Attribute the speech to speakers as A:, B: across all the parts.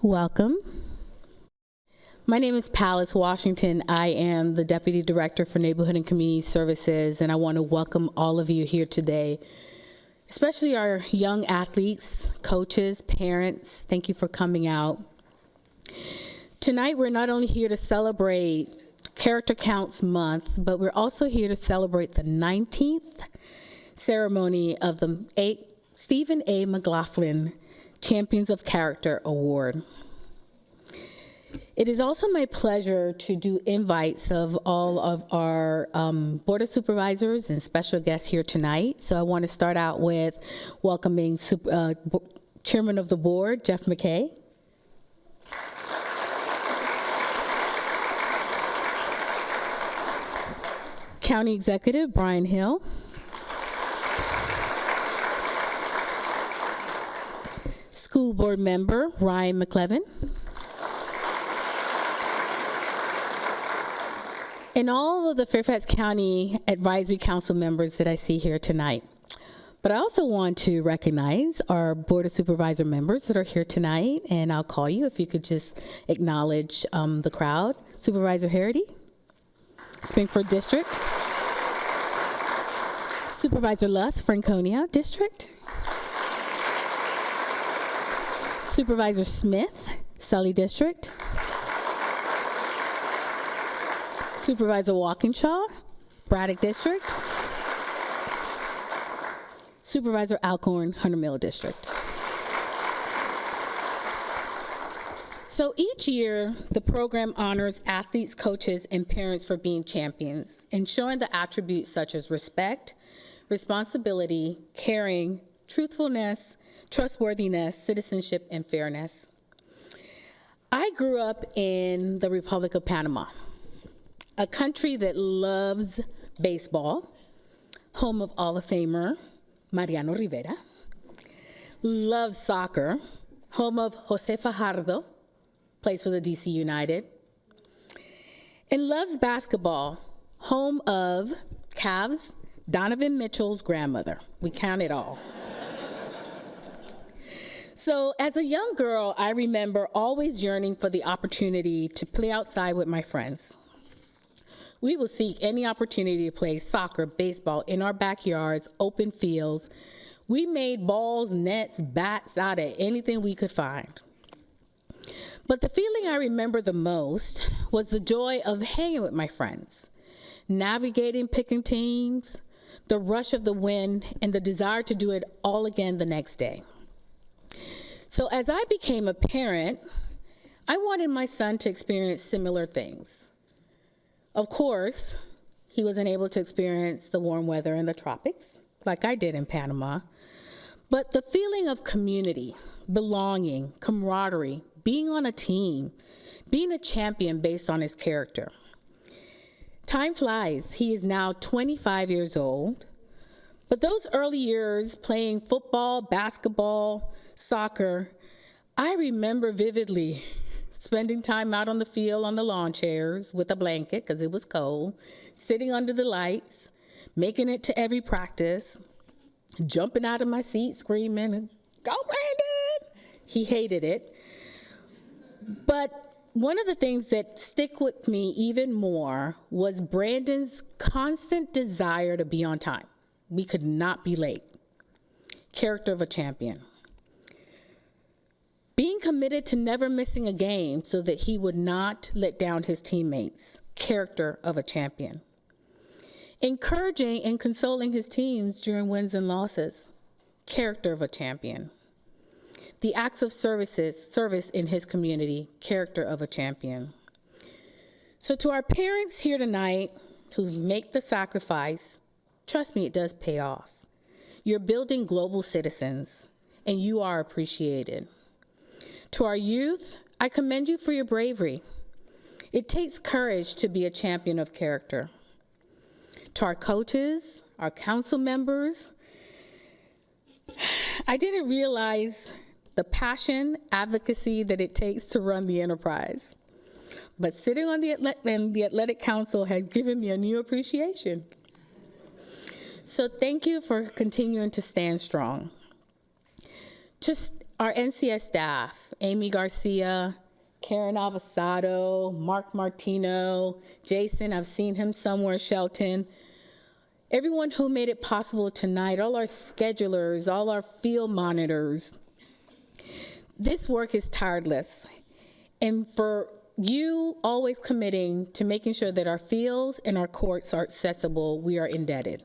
A: Welcome. My name is Palace Washington. I am the Deputy Director for Neighborhood and Community Services, and I want to welcome all of you here today, especially our young athletes, coaches, parents. Thank you for coming out. Tonight, we're not only here to celebrate Character Counts Month, but we're also here to celebrate the 19th ceremony of the Stephen A. McLaughlin Champions of Character Award. It is also my pleasure to do invites of all of our Board of Supervisors and special guests here tonight. So I want to start out with welcoming Chairman of the Board, Jeff McKay. County Executive, Brian Hill. School Board Member, Ryan McLevin. And all of the Fairfax County Advisory Council members that I see here tonight. But I also want to recognize our Board of Supervisor members that are here tonight, and I'll call you if you could just acknowledge the crowd. Supervisor Harity, Springford District. Supervisor Luss, Franconia District. Supervisor Smith, Sully District. Supervisor Walkinshaw, Braddock District. Supervisor Alcorn, Hunter Mill District. So each year, the program honors athletes, coaches, and parents for being champions and showing the attributes such as respect, responsibility, caring, truthfulness, trustworthiness, citizenship, and fairness. I grew up in the Republic of Panama, a country that loves baseball, home of Hall of Famer Mariano Rivera, loves soccer, home of Jose Fajardo, plays for the DC United, and loves basketball, home of Cavs, Donovan Mitchell's grandmother. We count it all. So as a young girl, I remember always yearning for the opportunity to play outside with my friends. We would seek any opportunity to play soccer, baseball in our backyards, open fields. We made balls, nets, bats out of anything we could find. But the feeling I remember the most was the joy of hanging with my friends, navigating picking teams, the rush of the win, and the desire to do it all again the next day. So as I became a parent, I wanted my son to experience similar things. Of course, he wasn't able to experience the warm weather in the tropics like I did in Panama, but the feeling of community, belonging, camaraderie, being on a team, being a champion based on his character. Time flies. He is now 25 years old, but those early years playing football, basketball, soccer, I remember vividly spending time out on the field on the lawn chairs with a blanket because it was cold, sitting under the lights, making it to every practice, jumping out of my seat, screaming, "Go Brandon!" He hated it. But one of the things that stick with me even more was Brandon's constant desire to be on time. We could not be late. Character of a champion. Being committed to never missing a game so that he would not let down his teammates. Character of a champion. Encouraging and consoling his teams during wins and losses. Character of a champion. The acts of service in his community. Character of a champion. So to our parents here tonight who make the sacrifice, trust me, it does pay off. You're building global citizens, and you are appreciated. To our youth, I commend you for your bravery. It takes courage to be a champion of character. To our coaches, our council members, I didn't realize the passion, advocacy that it takes to run the enterprise. But sitting on the Athletic Council has given me a new appreciation. So thank you for continuing to stand strong. To Our NCS staff, Amy Garcia, Karen Avasado, Mark Martino, Jason, I've seen him somewhere, Shelton. Everyone who made it possible tonight, all our schedulers, all our field monitors. This work is tireless. And for you always committing to making sure that our fields and our courts are accessible, we are indebted.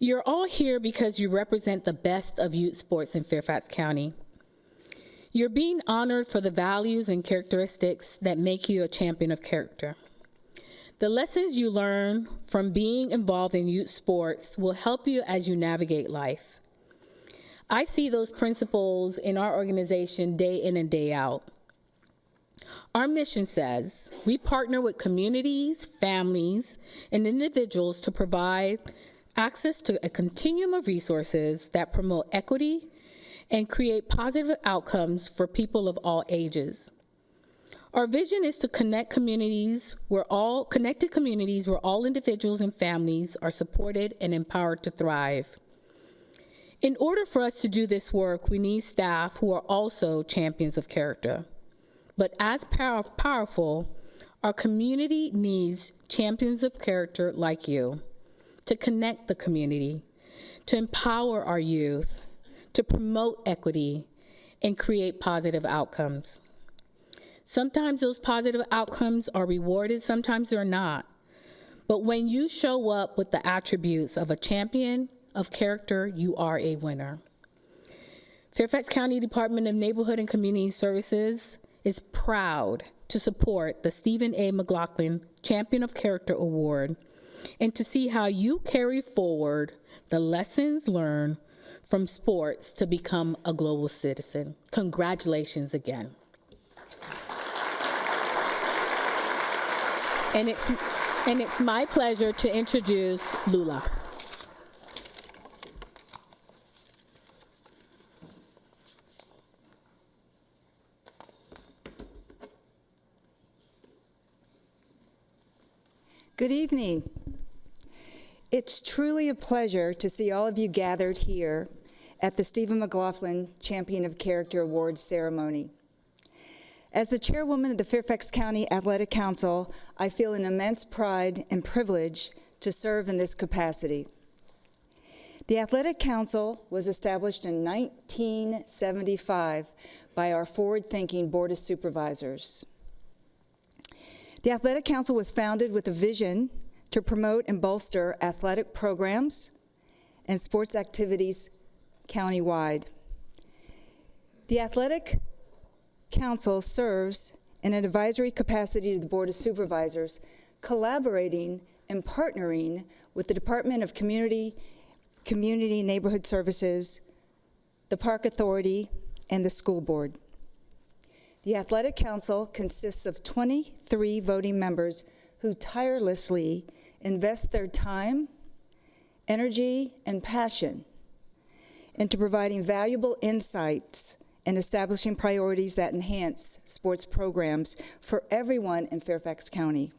A: You're all here because you represent the best of youth sports in Fairfax County. You're being honored for the values and characteristics that make you a champion of character. The lessons you learn from being involved in youth sports will help you as you navigate life. I see those principles in our organization day in and day out. Our mission says we partner with communities, families, and individuals to provide access to a continuum of resources that promote equity and create positive outcomes for people of all ages. Our vision is to connected communities where all individuals and families are supported and empowered to thrive. In order for us to do this work, we need staff who are also champions of character. But as powerful, our community needs champions of character like you to connect the community, to empower our youth, to promote equity, and create positive outcomes. Sometimes those positive outcomes are rewarded, sometimes they're not. But when you show up with the attributes of a champion of character, you are a winner. Fairfax County Department of Neighborhood and Community Services is proud to support the Stephen A. McLaughlin Champion of Character Award and to see how you carry forward the lessons learned from sports to become a global citizen. Congratulations again. And it's my pleasure to introduce Lula.
B: Good evening. It's truly a pleasure to see all of you gathered here at the Stephen McLaughlin Champion of Character Awards ceremony. As the chairwoman of the Fairfax County Athletic Council, I feel an immense pride and privilege to serve in this capacity. The Athletic Council was established in 1975 by our forward-thinking Board of Supervisors. The Athletic Council was founded with a vision to promote and bolster athletic programs and sports activities countywide. The Athletic Council serves in an advisory capacity to the Board of Supervisors, collaborating and partnering with the Department of Community Neighborhood Services, the Park Authority, and the School Board. The Athletic Council consists of 23 voting members who tirelessly invest their time, energy, and passion into providing valuable insights and establishing priorities that enhance sports programs for everyone in Fairfax County.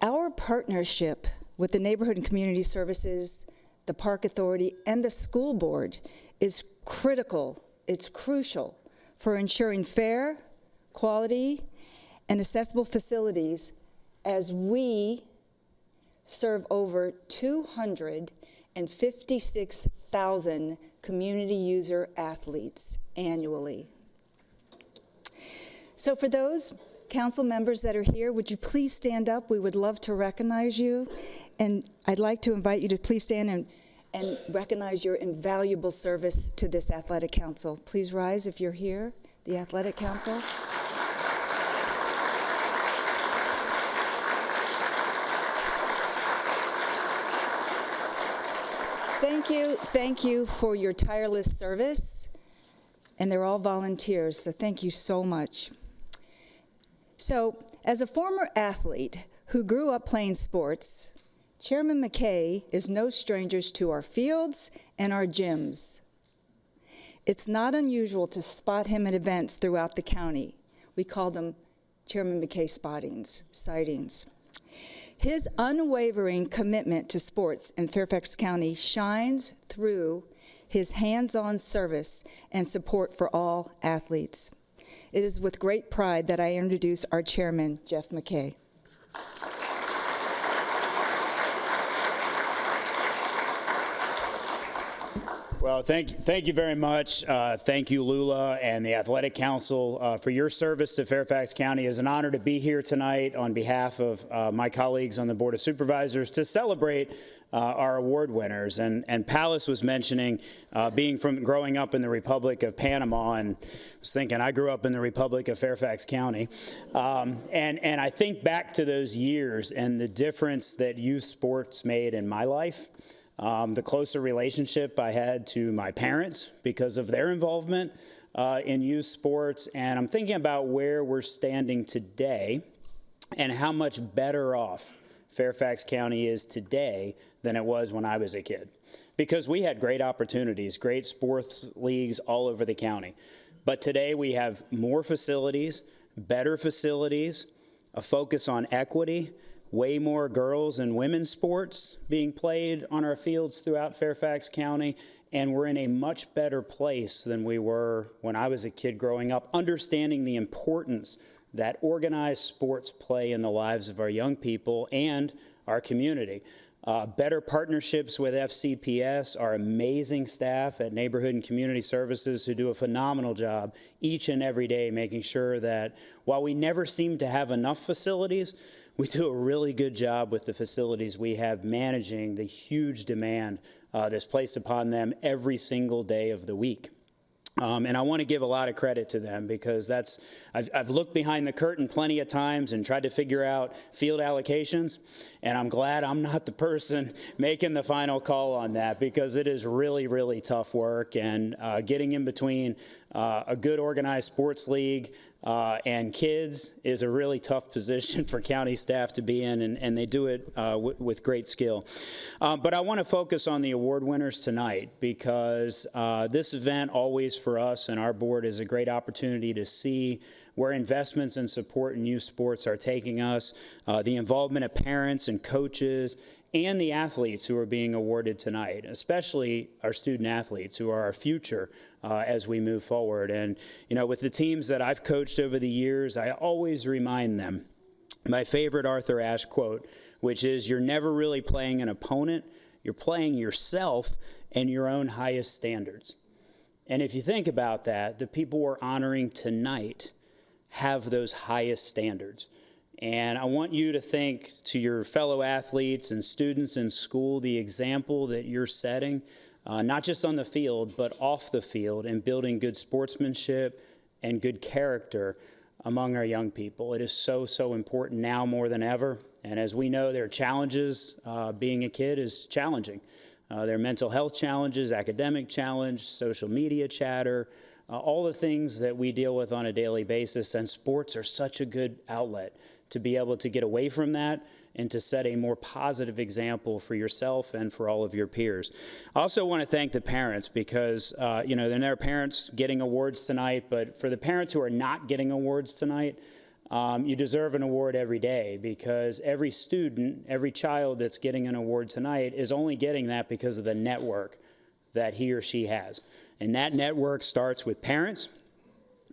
B: Our partnership with the Neighborhood and Community Services, the Park Authority, and the School Board is critical, it's crucial for ensuring fair, quality, and accessible facilities as we serve over 256,000 community user athletes annually. So for those council members that are here, would you please stand up? We would love to recognize you. And I'd like to invite you to please stand and recognize your invaluable service to this Athletic Council. Please rise if you're here, the Athletic Council. Thank you for your tireless service, and they're all volunteers, so thank you so much. So, as a former athlete who grew up playing sports, Chairman McKay is no stranger to our fields and our gyms. It's not unusual to spot him at events throughout the county. We call them Chairman McKay sightings. His unwavering commitment to sports in Fairfax County shines through his hands-on service, and support for all athletes. It is with great pride that I introduce our chairman, Jeff McKay.
C: Well, thank you very much. Thank you, Lula, and the Athletic Council for your service to Fairfax County. It is an honor to be here tonight on behalf of my colleagues on the Board of Supervisors to celebrate our award winners. And Palace was mentioning growing up in the Republic of Panama, and I was thinking I grew up in the Republic of Fairfax County. And I think back to those years and the difference that youth sports made in my life. The closer relationship I had to my parents because of their involvement in youth sports. And I'm thinking about where we're standing today and how much better off Fairfax County is today than it was when I was a kid. Because we had great opportunities, great sports leagues all over the county. But today we have more facilities, better facilities, a focus on equity, way more girls and women's sports being played on our fields throughout Fairfax County, and we're in a much better place than we were when I was a kid growing up, understanding the importance that organized sports play in the lives of our young people and our community. Better partnerships with FCPS, our amazing staff at Neighborhood and Community Services who do a phenomenal job each and every day making sure that while we never seem to have enough facilities, we do a really good job with the facilities we have managing the huge demand that's placed upon them every single day of the week. And I want to give a lot of credit to them because I've looked behind the curtain plenty of times and tried to figure out field allocations, and I'm glad I'm not the person making the final call on that because it is really, really tough work, and getting in between a good organized sports league and kids is a really tough position for county staff to be in, and they do it with great skill. But I want to focus on the award winners tonight because this event always for us and our board is a great opportunity to see where investments and support in youth sports are taking us, the involvement of parents and coaches, and the athletes who are being awarded tonight, especially our student athletes who are our future as we move forward. And, you know, with the teams that I've coached over the years, I always remind them my favorite Arthur Ashe quote, which is, "You're never really playing an opponent, you're playing yourself and your own highest standards." And if you think about that, the people we're honoring tonight have those highest standards. And I want you to think to your fellow athletes and students in school, the example that you're setting, not just on the field, but off the field, and building good sportsmanship and good character among our young people. It is so, so important now more than ever. And as we know, there are challenges. Being a kid is challenging. There are mental health challenges, academic challenge, social media chatter, all the things that we deal with on a daily basis. And sports are such a good outlet to be able to get away from that and to set a more positive example for yourself and for all of your peers. I also want to thank the parents because, you know, there are parents getting awards tonight, but for the parents who are not getting awards tonight, you deserve an award every day because every student, every child that's getting an award tonight is only getting that because of the network that he or she has. And that network starts with parents.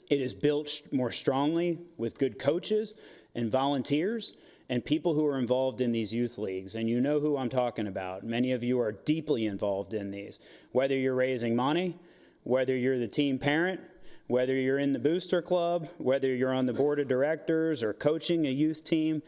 C: It is built more strongly with good coaches and volunteers and people who are involved in these youth leagues. And you know who I'm talking about. Many of you are deeply involved in these. Whether you're raising money, whether you're the team parent, whether you're in the booster club, whether you're on the board of directors or coaching a youth team,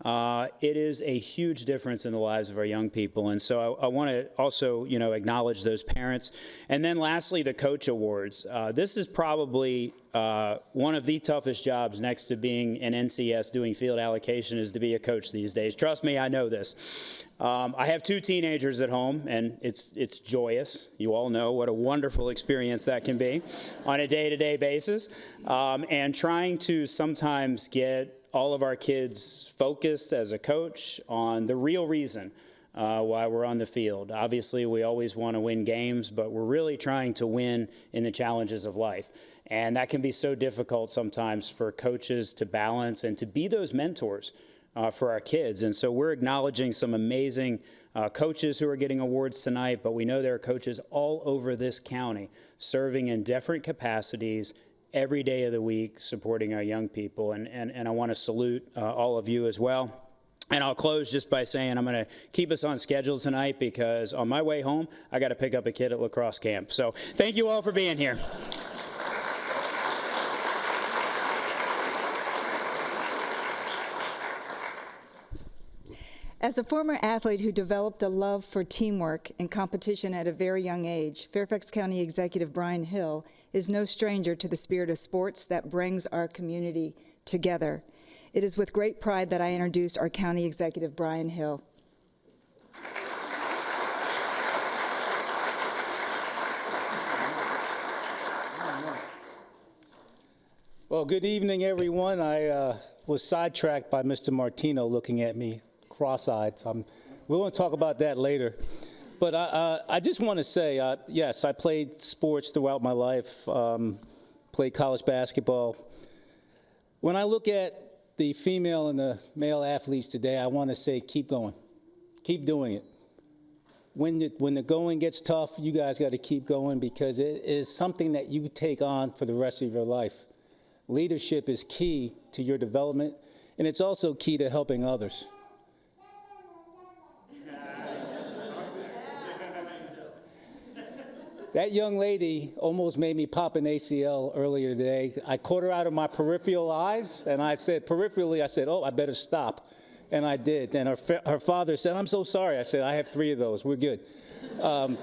C: it is a huge difference in the lives of our young people. And so I want to also, you know, acknowledge those parents. And then lastly, the coach awards. This is probably one of the toughest jobs next to being an NCS doing field allocation is to be a coach these days. Trust me, I know this. I have 2 teenagers at home, and it's joyous. You all know what a wonderful experience that can be on a day-to-day basis. And trying to sometimes get all of our kids focused as a coach on the real reason why we're on the field. Obviously, we always want to win games, but we're really trying to win in the challenges of life. And that can be so difficult sometimes for coaches to balance and to be those mentors for our kids. And so we're acknowledging some amazing coaches who are getting awards tonight, but we know there are coaches all over this county serving in different capacities every day of the week, supporting our young people. And I want to salute all of you as well. And I'll close just by saying I'm going to keep us on schedule tonight because on my way home, I got to pick up a kid at lacrosse camp. So thank you all for being here.
B: As a former athlete who developed a love for teamwork and competition at a very young age, Fairfax County Executive Brian Hill is no stranger to the spirit of sports that brings our community together. It is with great pride that I introduce our County Executive Brian Hill.
D: Well, good evening, everyone. I was sidetracked by Mr. Martino looking at me cross-eyed. We want to talk about that later. But I just want to say, yes, I played sports throughout my life, played college basketball. When I look at the female and the male athletes today, I want to say keep going. Keep doing it. When the going gets tough, you guys got to keep going because it is something that you take on for the rest of your life. Leadership is key to your development, and it's also key to helping others. That young lady almost made me pop an ACL earlier today. I caught her out of my peripheral eyes, and I said, peripherally, I said, oh, I better stop. And I did. And her father said, I'm so sorry. I said, I have 3 of those. We're good. To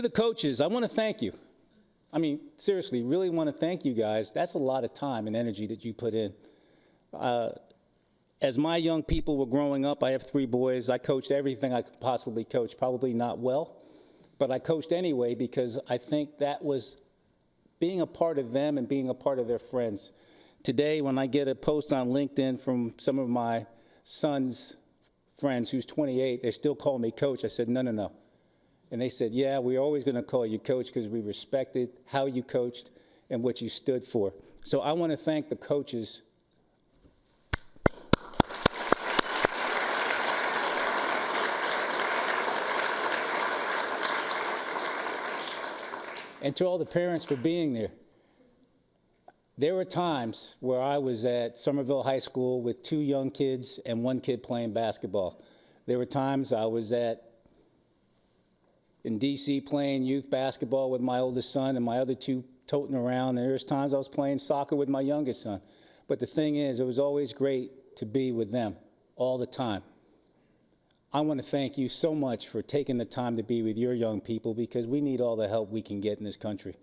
D: the coaches, I want to thank you. I mean, seriously, really want to thank you guys. That's a lot of time and energy that you put in. As my young people were growing up, I have 3 boys. I coached everything I could possibly coach, probably not well. But I coached anyway because I think that was being a part of them and being a part of their friends. Today, when I get a post on LinkedIn from some of my son's friends who's 28, they still call me coach. I said, no. And they said, yeah, we're always going to call you coach because we respected how you coached and what you stood for. So I want to thank the coaches. And to all the parents for being there. There were times where I was at Somerville High School with 2 young kids and 1 kid playing basketball. There were times I was in D.C. playing youth basketball with my oldest son and my other 2 toting around. And there's times I was playing soccer with my youngest son. But the thing is, it was always great to be with them all the time. I want to thank you so much for taking the time to be with your young people because we need all the help we can get in this country.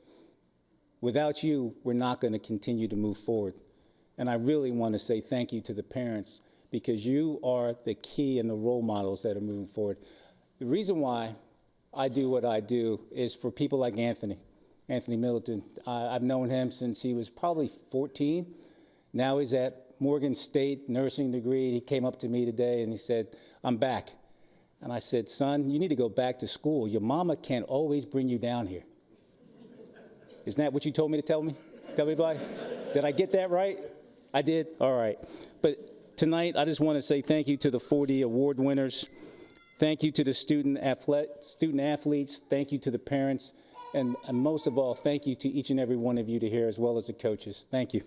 D: Without you, we're not going to continue to move forward. And I really want to say thank you to the parents because you are the key and the role models that are moving forward. The reason why I do what I do is for people like Anthony Middleton. I've known him since he was probably 14. Now he's at Morgan State nursing degree. He came up to me today and he said, I'm back. And I said, son, you need to go back to school. Your mama can't always bring you down here. Isn't that what you told me to tell me? Tell everybody? Did I get that right? I did? All right. But tonight, I just want to say thank you to the 40 award winners. Thank you to the student athletes. Thank you to the parents. And most of all, thank you to each and every one of you to here, as well as the coaches. Thank you.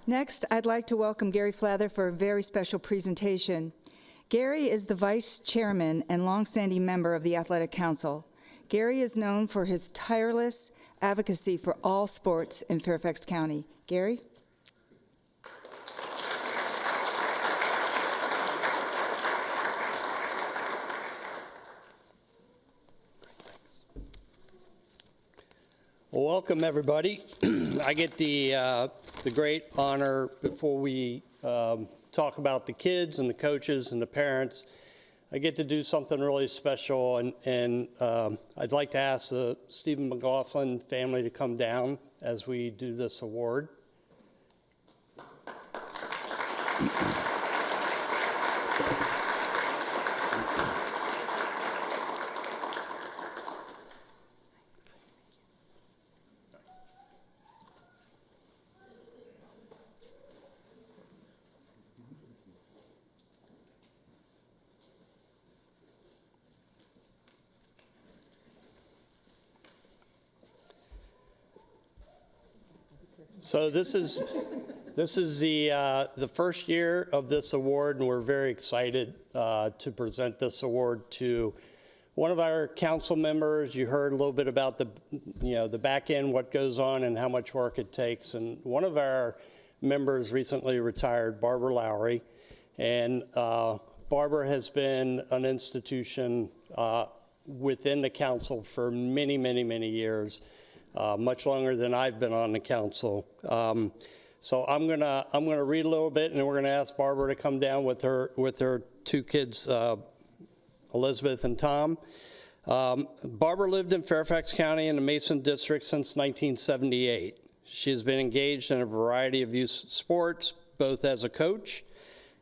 B: Next, I'd like to welcome Gary Flather for a very special presentation. Gary is the Vice Chairman and longstanding member of the Athletic Council. Gary is known for his tireless advocacy for all sports in Fairfax County. Gary?
E: Well, welcome, everybody. I get the great honor before we talk about the kids and the coaches and the parents. I get to do something really special, and I'd like to ask the Stephen McLaughlin family to come down as we do this award. So this is the first year of this award, and we're very excited to present this award to one of our council members. You heard a little bit about the back end, what goes on, and how much work it takes. And one of our members recently retired, Barbara Lowry, and Barbara has been an institution within the council for many, many, many years, much longer than I've been on the council. So I'm gonna read a little bit, and then we're gonna ask Barbara to come down with her two kids, Elizabeth and Tom. Barbara lived in Fairfax County in the Mason District since 1978. She has been engaged in a variety of youth sports, both as a coach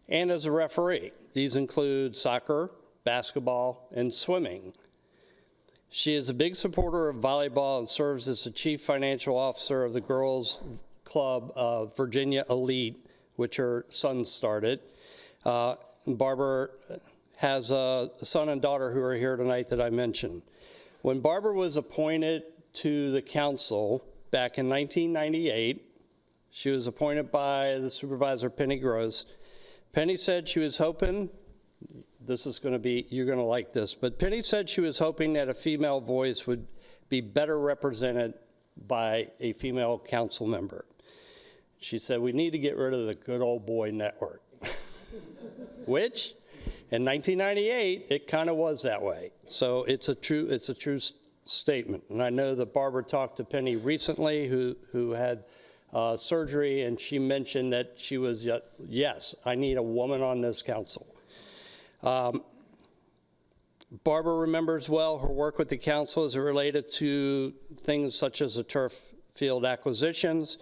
E: and as a referee. These include soccer, basketball, and swimming. She is a big supporter of volleyball and serves as the chief financial officer of the girls' club of Virginia Elite, which her son started. Barbara has a son and daughter who are here tonight that I mentioned. When Barbara was appointed to the council back in 1998, she was appointed by the supervisor, Penny Gross. Penny said she was hoping, you're gonna like this, but Penny said she was hoping that a female voice would be better represented by a female council member. She said, we need to get rid of the good old boy network, which in 1998, it kind of was that way. So it's a true statement. And I know that Barbara talked to Penny recently, who had surgery, and she mentioned that she was, yes, I need a woman on this council. Barbara remembers well her work with the council as it related to things such as the turf field acquisitions,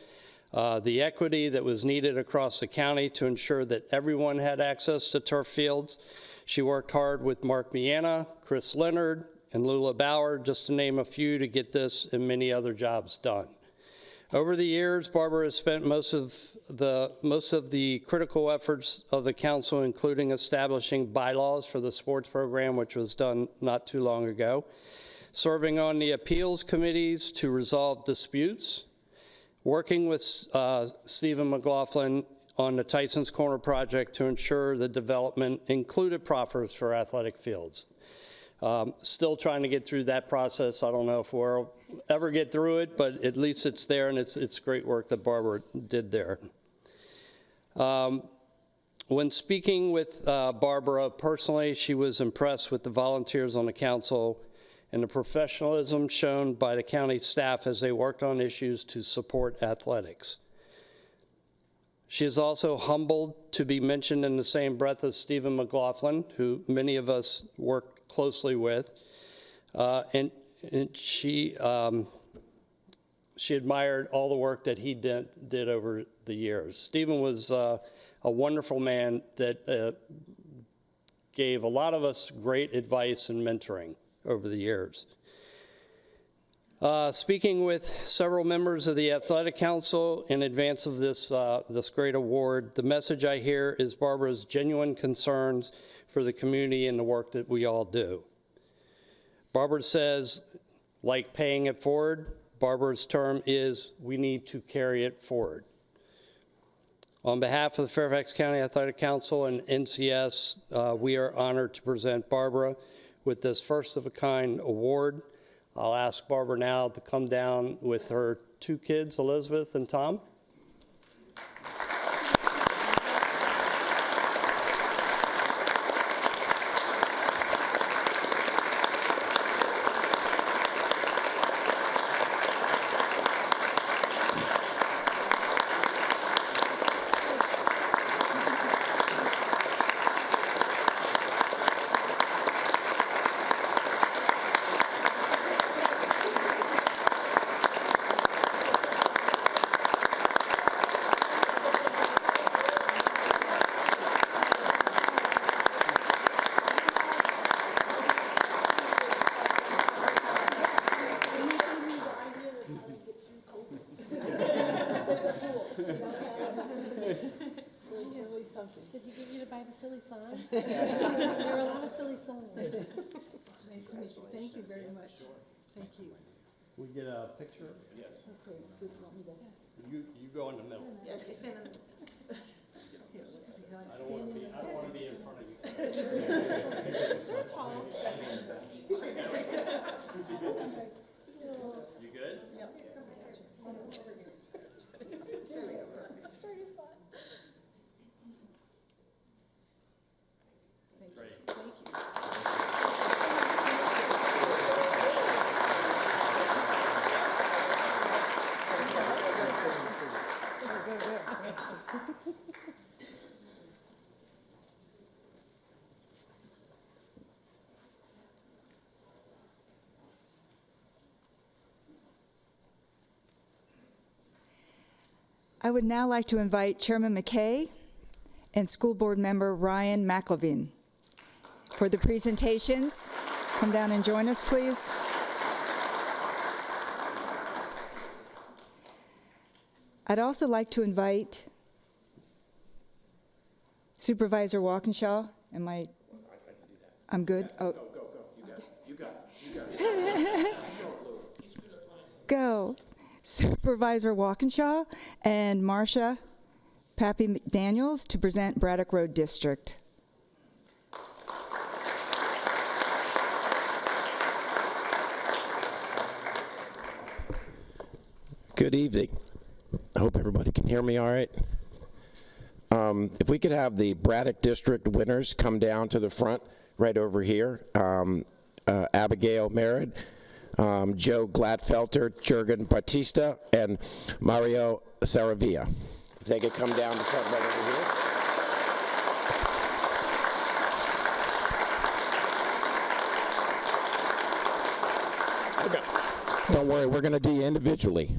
E: the equity that was needed across the county to ensure that everyone had access to turf fields. She worked hard with Mark Miana, Chris Leonard, and Lula Bauer, just to name a few, to get this and many other jobs done. Over the years, Barbara has spent most of the critical efforts of the council, including establishing bylaws for the sports program, which was done not too long ago, serving on the appeals committees to resolve disputes, working with Stephen McLaughlin on the Tyson's Corner project to ensure the development included proffers for athletic fields. Still trying to get through that process. I don't know if we'll ever get through it, but at least it's there, and it's great work that Barbara did there. When speaking with Barbara personally, she was impressed with the volunteers on the council and the professionalism shown by the county staff as they worked on issues to support athletics. She is also humbled to be mentioned in the same breath as Stephen McLaughlin, who many of us worked closely with, and she admired all the work that he did over the years. Stephen was a wonderful man that gave a lot of us great advice and mentoring over the years. Speaking with several members of the Athletic Council in advance of this great award, the message I hear is Barbara's genuine concerns for the community and the work that we all do. Barbara says, like paying it forward, Barbara's term is, we need to carry it forward. On behalf of the Fairfax County Athletic Council and NCS, we are honored to present Barbara with this first-of-a-kind award. I'll ask Barbara now to come down with her two kids, Elizabeth and Tom.
F: Did he give you to buy the silly song? There were a lot of silly songs. Nice to meet you. Thank you very much. Thank you.
E: We get a picture?
F: Okay, do you want me to?
E: You go in the middle.
F: Yeah, you stand in the.
E: I don't want to be in front of you.
F: They're tall.
E: You good?
F: Sturdy spot.
E: Great.
B: I would now like to invite Chairman McKay and School Board Member Ryan McLevin for the presentations. Come down and join us, please. I'd also like to invite Supervisor Walkinshaw. Am I? I'm good? Oh. Go. You got it. Go. Supervisor Walkinshaw and Marcia Pappy Daniels to present Braddock Road District.
G: Good evening. I hope everybody can hear me all right. If we could have the Braddock District winners come down to the front right over here. Abigail Merritt, Joe Gladfelter, Jurgen Batista, and Mario Saravia. If they could come down the front right over here. Okay. Don't worry, we're going to do you individually.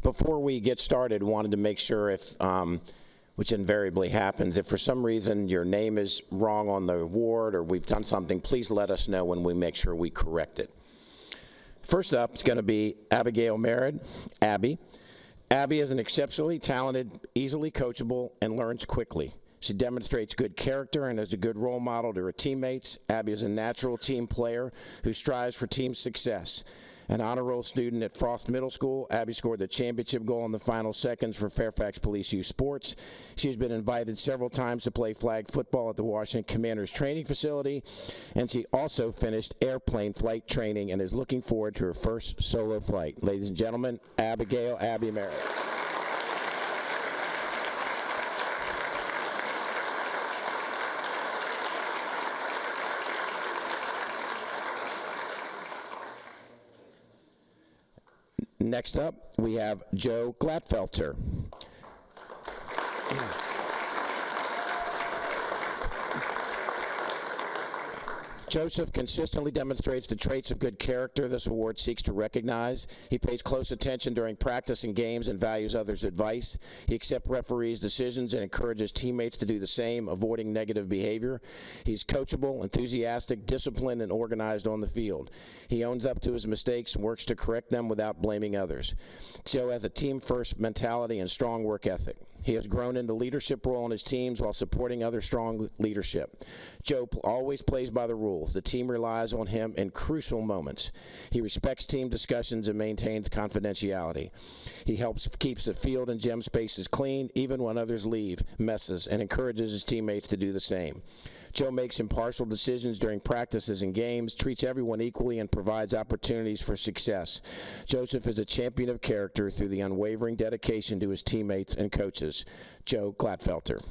G: Before we get started, wanted to make sure if, which invariably happens, if for some reason your name is wrong on the award or we've done something, please let us know when we make sure we correct it. First up is going to be Abigail Merritt, Abby. Abby is an exceptionally talented, easily coachable, and learns quickly. She demonstrates good character and is a good role model to her teammates. Abby is a natural team player who strives for team success. An honor roll student at Frost Middle School, Abby scored the championship goal in the final seconds for Fairfax Police Youth Sports. She's been invited several times to play flag football at the Washington Commanders training facility, and she also finished airplane flight training and is looking forward to her first solo flight. Ladies and gentlemen, Abigail Abby Merritt. Next up, we have Joe Gladfelter. Joseph consistently demonstrates the traits of good character this award seeks to recognize. He pays close attention during practice and games and values others' advice. He accepts referees' decisions and encourages teammates to do the same, avoiding negative behavior. He's coachable, enthusiastic, disciplined, and organized on the field. He owns up to his mistakes and works to correct them without blaming others. Joe has a team-first mentality and strong work ethic. He has grown into leadership role in his teams while supporting other strong leadership. Joe always plays by the rules. The team relies on him in crucial moments. He respects team discussions and maintains confidentiality. He keeps the field and gym spaces clean, even when others leave messes, and encourages his teammates to do the same. Joe makes impartial decisions during practices and games, treats everyone equally, and provides opportunities for success. Joseph is a champion of character through the unwavering dedication to his teammates and coaches. Joe Gladfelter.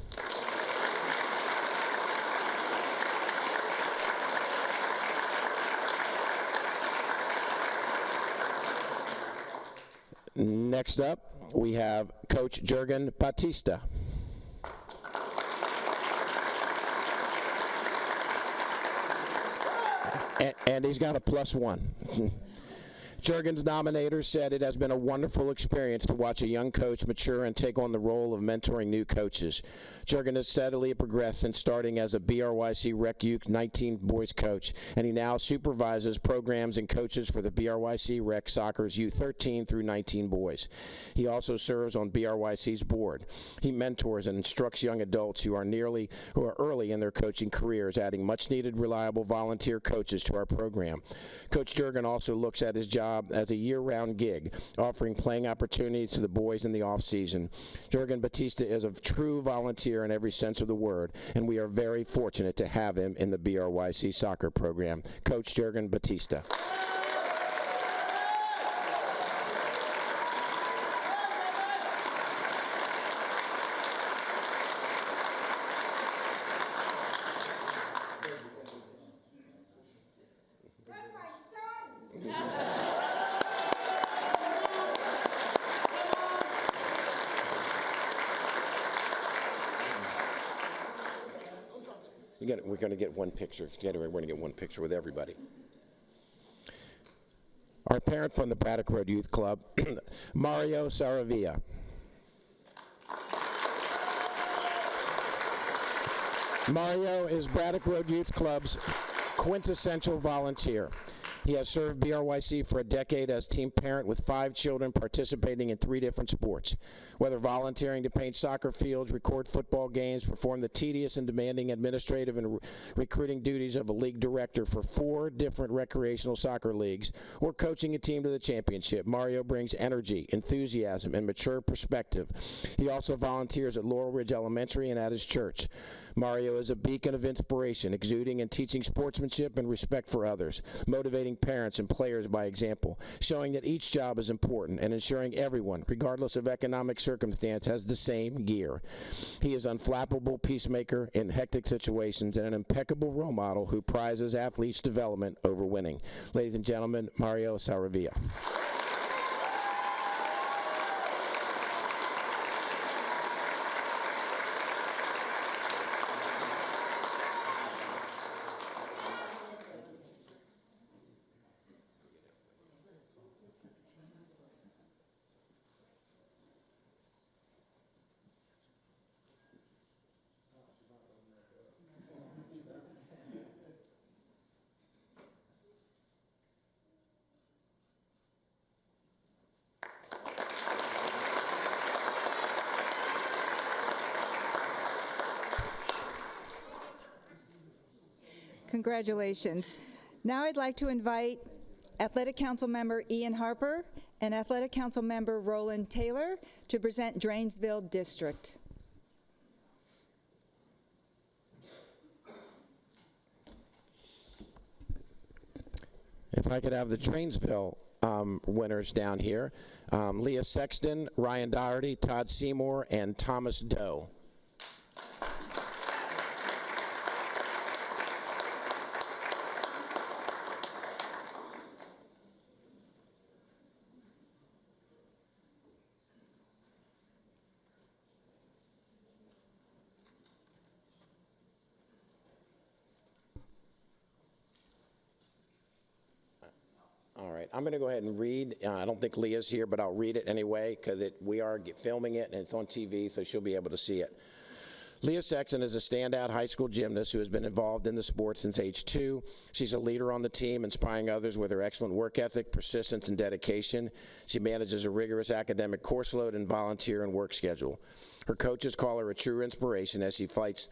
G: Next up, we have Coach Jurgen Batista. And he's got a +1. Jurgen's nominators said it has been a wonderful experience to watch a young coach mature and take on the role of mentoring new coaches. Jurgen has steadily progressed since starting as a BRYC Rec Youth 19 boys coach, and he now supervises programs and coaches for the BRYC Rec Soccer's U13 through 19 boys. He also serves on BRYC's board. He mentors and instructs young adults who are early in their coaching careers, adding much-needed, reliable volunteer coaches to our program. Coach Jurgen also looks at his job job as a year-round gig, offering playing opportunities to the boys in the off-season. Jurgen Batista is a true volunteer in every sense of the word, and we are very fortunate to have him in the BRYC soccer program. Coach Jurgen Batista. We're going to get one picture together. We're going to get one picture with everybody. Our parent from the Braddock Road Youth Club, Mario Saravia. Mario is Braddock Road Youth Club's quintessential volunteer. He has served BRYC for a decade as team parent with 5 children participating in 3 different sports. Whether volunteering to paint soccer fields, record football games, perform the tedious and demanding administrative and recruiting duties of a league director for 4 different recreational soccer leagues, or coaching a team to the championship, Mario brings energy, enthusiasm, and mature perspective. He also volunteers at Laurel Ridge Elementary and at his church. Mario is a beacon of inspiration, exuding and teaching sportsmanship and respect for others, motivating parents and players by example, showing that each job is important, and ensuring everyone, regardless of economic circumstance, has the same gear. He is an unflappable peacemaker in hectic situations and an impeccable role model who prizes athletes' development over winning. Ladies and gentlemen, Mario Saravia.
B: Congratulations. Now I'd like to invite Athletic Council Member Ian Harper and Athletic Council Member Roland Taylor to present Drainsville District.
G: If I could have the Drainsville winners down here, Leah Sexton, Ryan Doherty, Todd Seymour, and Thomas Doe. I'm going to go ahead and read. I don't think Leah's here, but I'll read it anyway because we are filming it and it's on TV, so she'll be able to see it. Leah Sexton is a standout high school gymnast who has been involved in the sport since age 2. She's a leader on the team, inspiring others with her excellent work ethic, persistence, and dedication. She manages a rigorous academic course load and volunteer and work schedule. Her coaches call her a true inspiration as she fights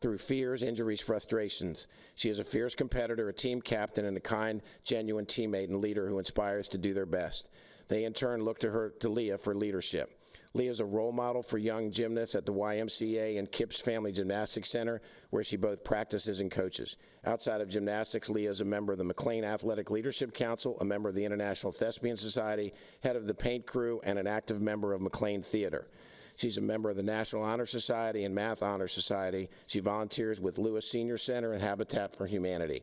G: through fears, injuries, frustrations. She is a fierce competitor, a team captain, and a kind, genuine teammate and leader who inspires to do their best. They, in turn, look to Leah for leadership. Leah is a role model for young gymnasts at the YMCA and Kipps Family Gymnastics Center, where she both practices and coaches. Outside of gymnastics, Leah is a member of the McLean Athletic Leadership Council, a member of the International Thespian Society, head of the paint crew, and an active member of McLean Theater. She's a member of the National Honor Society and Math Honor Society. She volunteers with Lewis Senior Center and Habitat for Humanity.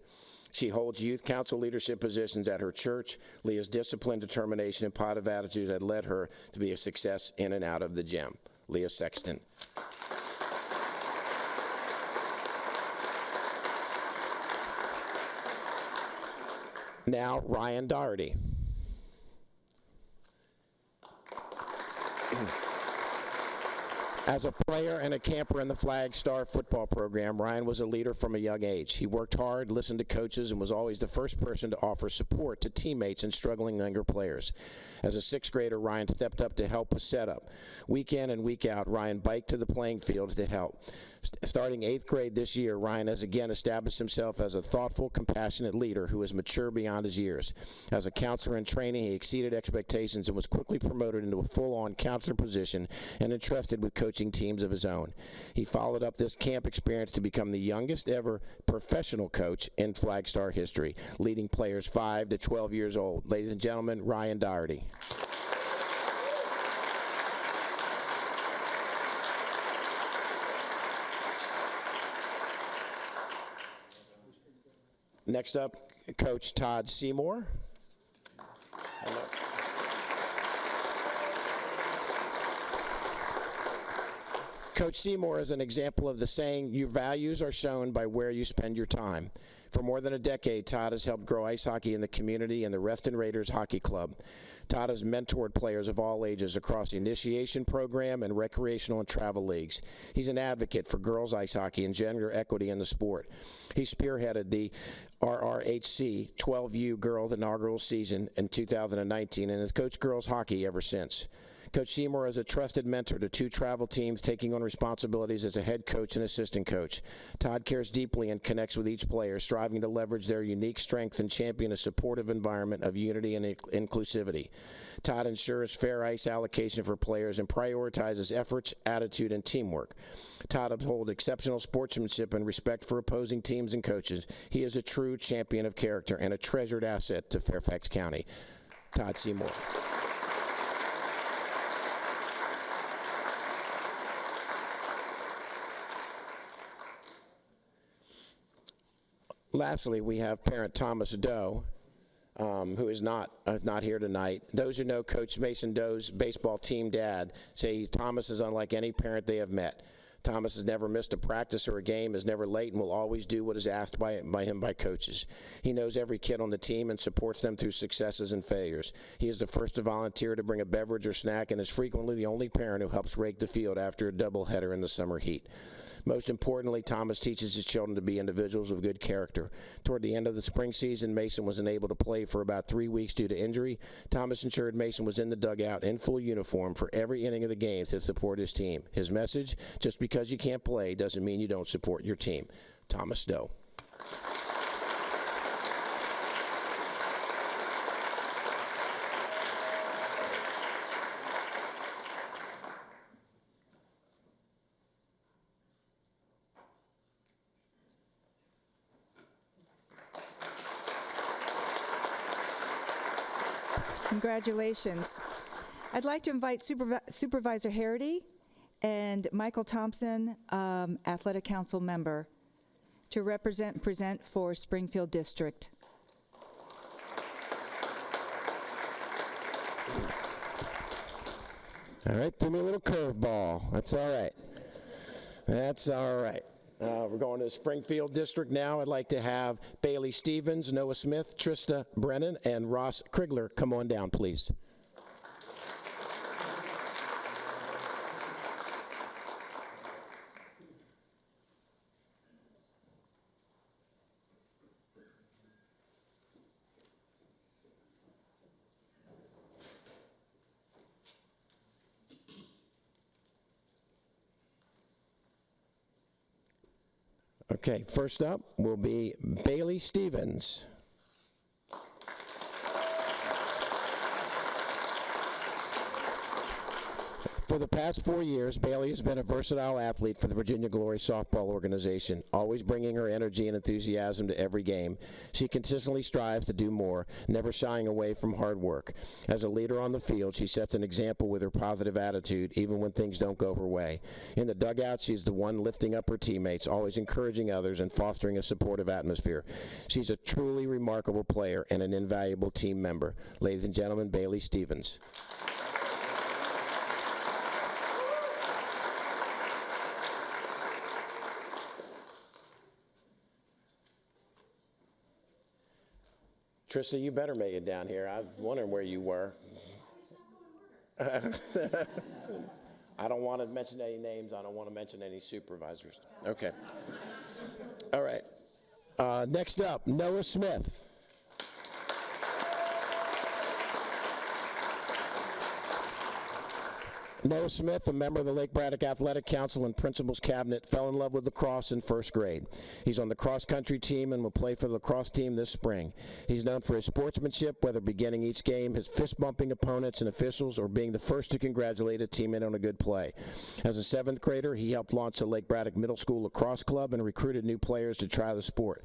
G: She holds youth council leadership positions at her church. Leah's discipline, determination, and positive attitude had led her to be a success in and out of the gym. Leah Sexton. Now, Ryan Doherty. As a player and a camper in the Flag Star football program, Ryan was a leader from a young age. He worked hard, listened to coaches, and was always the first person to offer support to teammates and struggling younger players. As a sixth grader, Ryan stepped up to help with setup. Week in and week out, Ryan biked to the playing fields to help. Starting 8th grade this year, Ryan has again established himself as a thoughtful, compassionate leader who is mature beyond his years. As a counselor in training, he exceeded expectations and was quickly promoted into a full-on counselor position and entrusted with coaching teams of his own. He followed up this camp experience to become the youngest ever professional coach in Flag Star history, leading players 5 to 12 years old. Ladies and gentlemen, Ryan Doherty. Next up, Coach Todd Seymour. Coach Seymour is an example of the saying, your values are shown by where you spend your time. For more than a decade, Todd has helped grow ice hockey in the community and the Reston Raiders Hockey Club. Todd has mentored players of all ages across the initiation program and recreational and travel leagues. He's an advocate for girls ice hockey and gender equity in the sport. He spearheaded the RRHC 12U girls inaugural season in 2019 and has coached girls hockey ever since. Coach Seymour is a trusted mentor to 2 travel teams, taking on responsibilities as a head coach and assistant coach. Todd cares deeply and connects with each player, striving to leverage their unique strengths and champion a supportive environment of unity and inclusivity. Todd ensures fair ice allocation for players and prioritizes efforts, attitude, and teamwork. Todd upholds exceptional sportsmanship and respect for opposing teams and coaches. He is a true champion of character and a treasured asset to Fairfax County. Todd Seymour. Lastly, we have parent Thomas Doe, who is not here tonight. Those who know Coach Mason Doe's baseball team dad say Thomas is unlike any parent they have met. Thomas has never missed a practice or a game, is never late, and will always do what is asked by him by coaches. He knows every kid on the team and supports them through successes and failures. He is the first to volunteer to bring a beverage or snack and is frequently the only parent who helps rake the field after a doubleheader in the summer heat. Most importantly, Thomas teaches his children to be individuals of good character. Toward the end of the spring season, Mason was unable to play for about 3 weeks due to injury. Thomas ensured Mason was in the dugout in full uniform for every inning of the games to support his team. His message, just because you can't play doesn't mean you don't support your team. Thomas Doe.
B: Congratulations. I'd like to invite Supervisor Harity and Michael Thompson, Athletic Council member, to represent and present for Springfield District.
G: All right, threw me a little curveball. That's all right. That's all right. We're going to the Springfield District now. I'd like to have Bailey Stevens, Noah Smith, Trista Brennan, and Ross Krigler come on down, please. Okay, first up will be Bailey Stevens. For the past 4 years, Bailey has been a versatile athlete for the Virginia Glory softball organization, always bringing her energy and enthusiasm to every game. She consistently strives to do more, never shying away from hard work. As a leader on the field, she sets an example with her positive attitude, even when things don't go her way. In the dugout, she's the one lifting up her teammates, always encouraging others and fostering a supportive atmosphere. She's a truly remarkable player and an invaluable team member. Ladies and gentlemen, Bailey Stevens. Trista, you better make it down here. I was wondering where you were. I don't want to mention any names. I don't want to mention any supervisors. Okay. All right. Next up, Noah Smith. Noah Smith, a member of the Lake Braddock Athletic Council and Principal's Cabinet, fell in love with lacrosse in first grade. He's on the cross-country team and will play for the lacrosse team this spring. He's known for his sportsmanship, whether beginning each game, his fist-bumping opponents and officials, or being the first to congratulate a teammate on a good play. As a 7th grader, he helped launch the Lake Braddock Middle School Lacrosse Club and recruited new players to try the sport.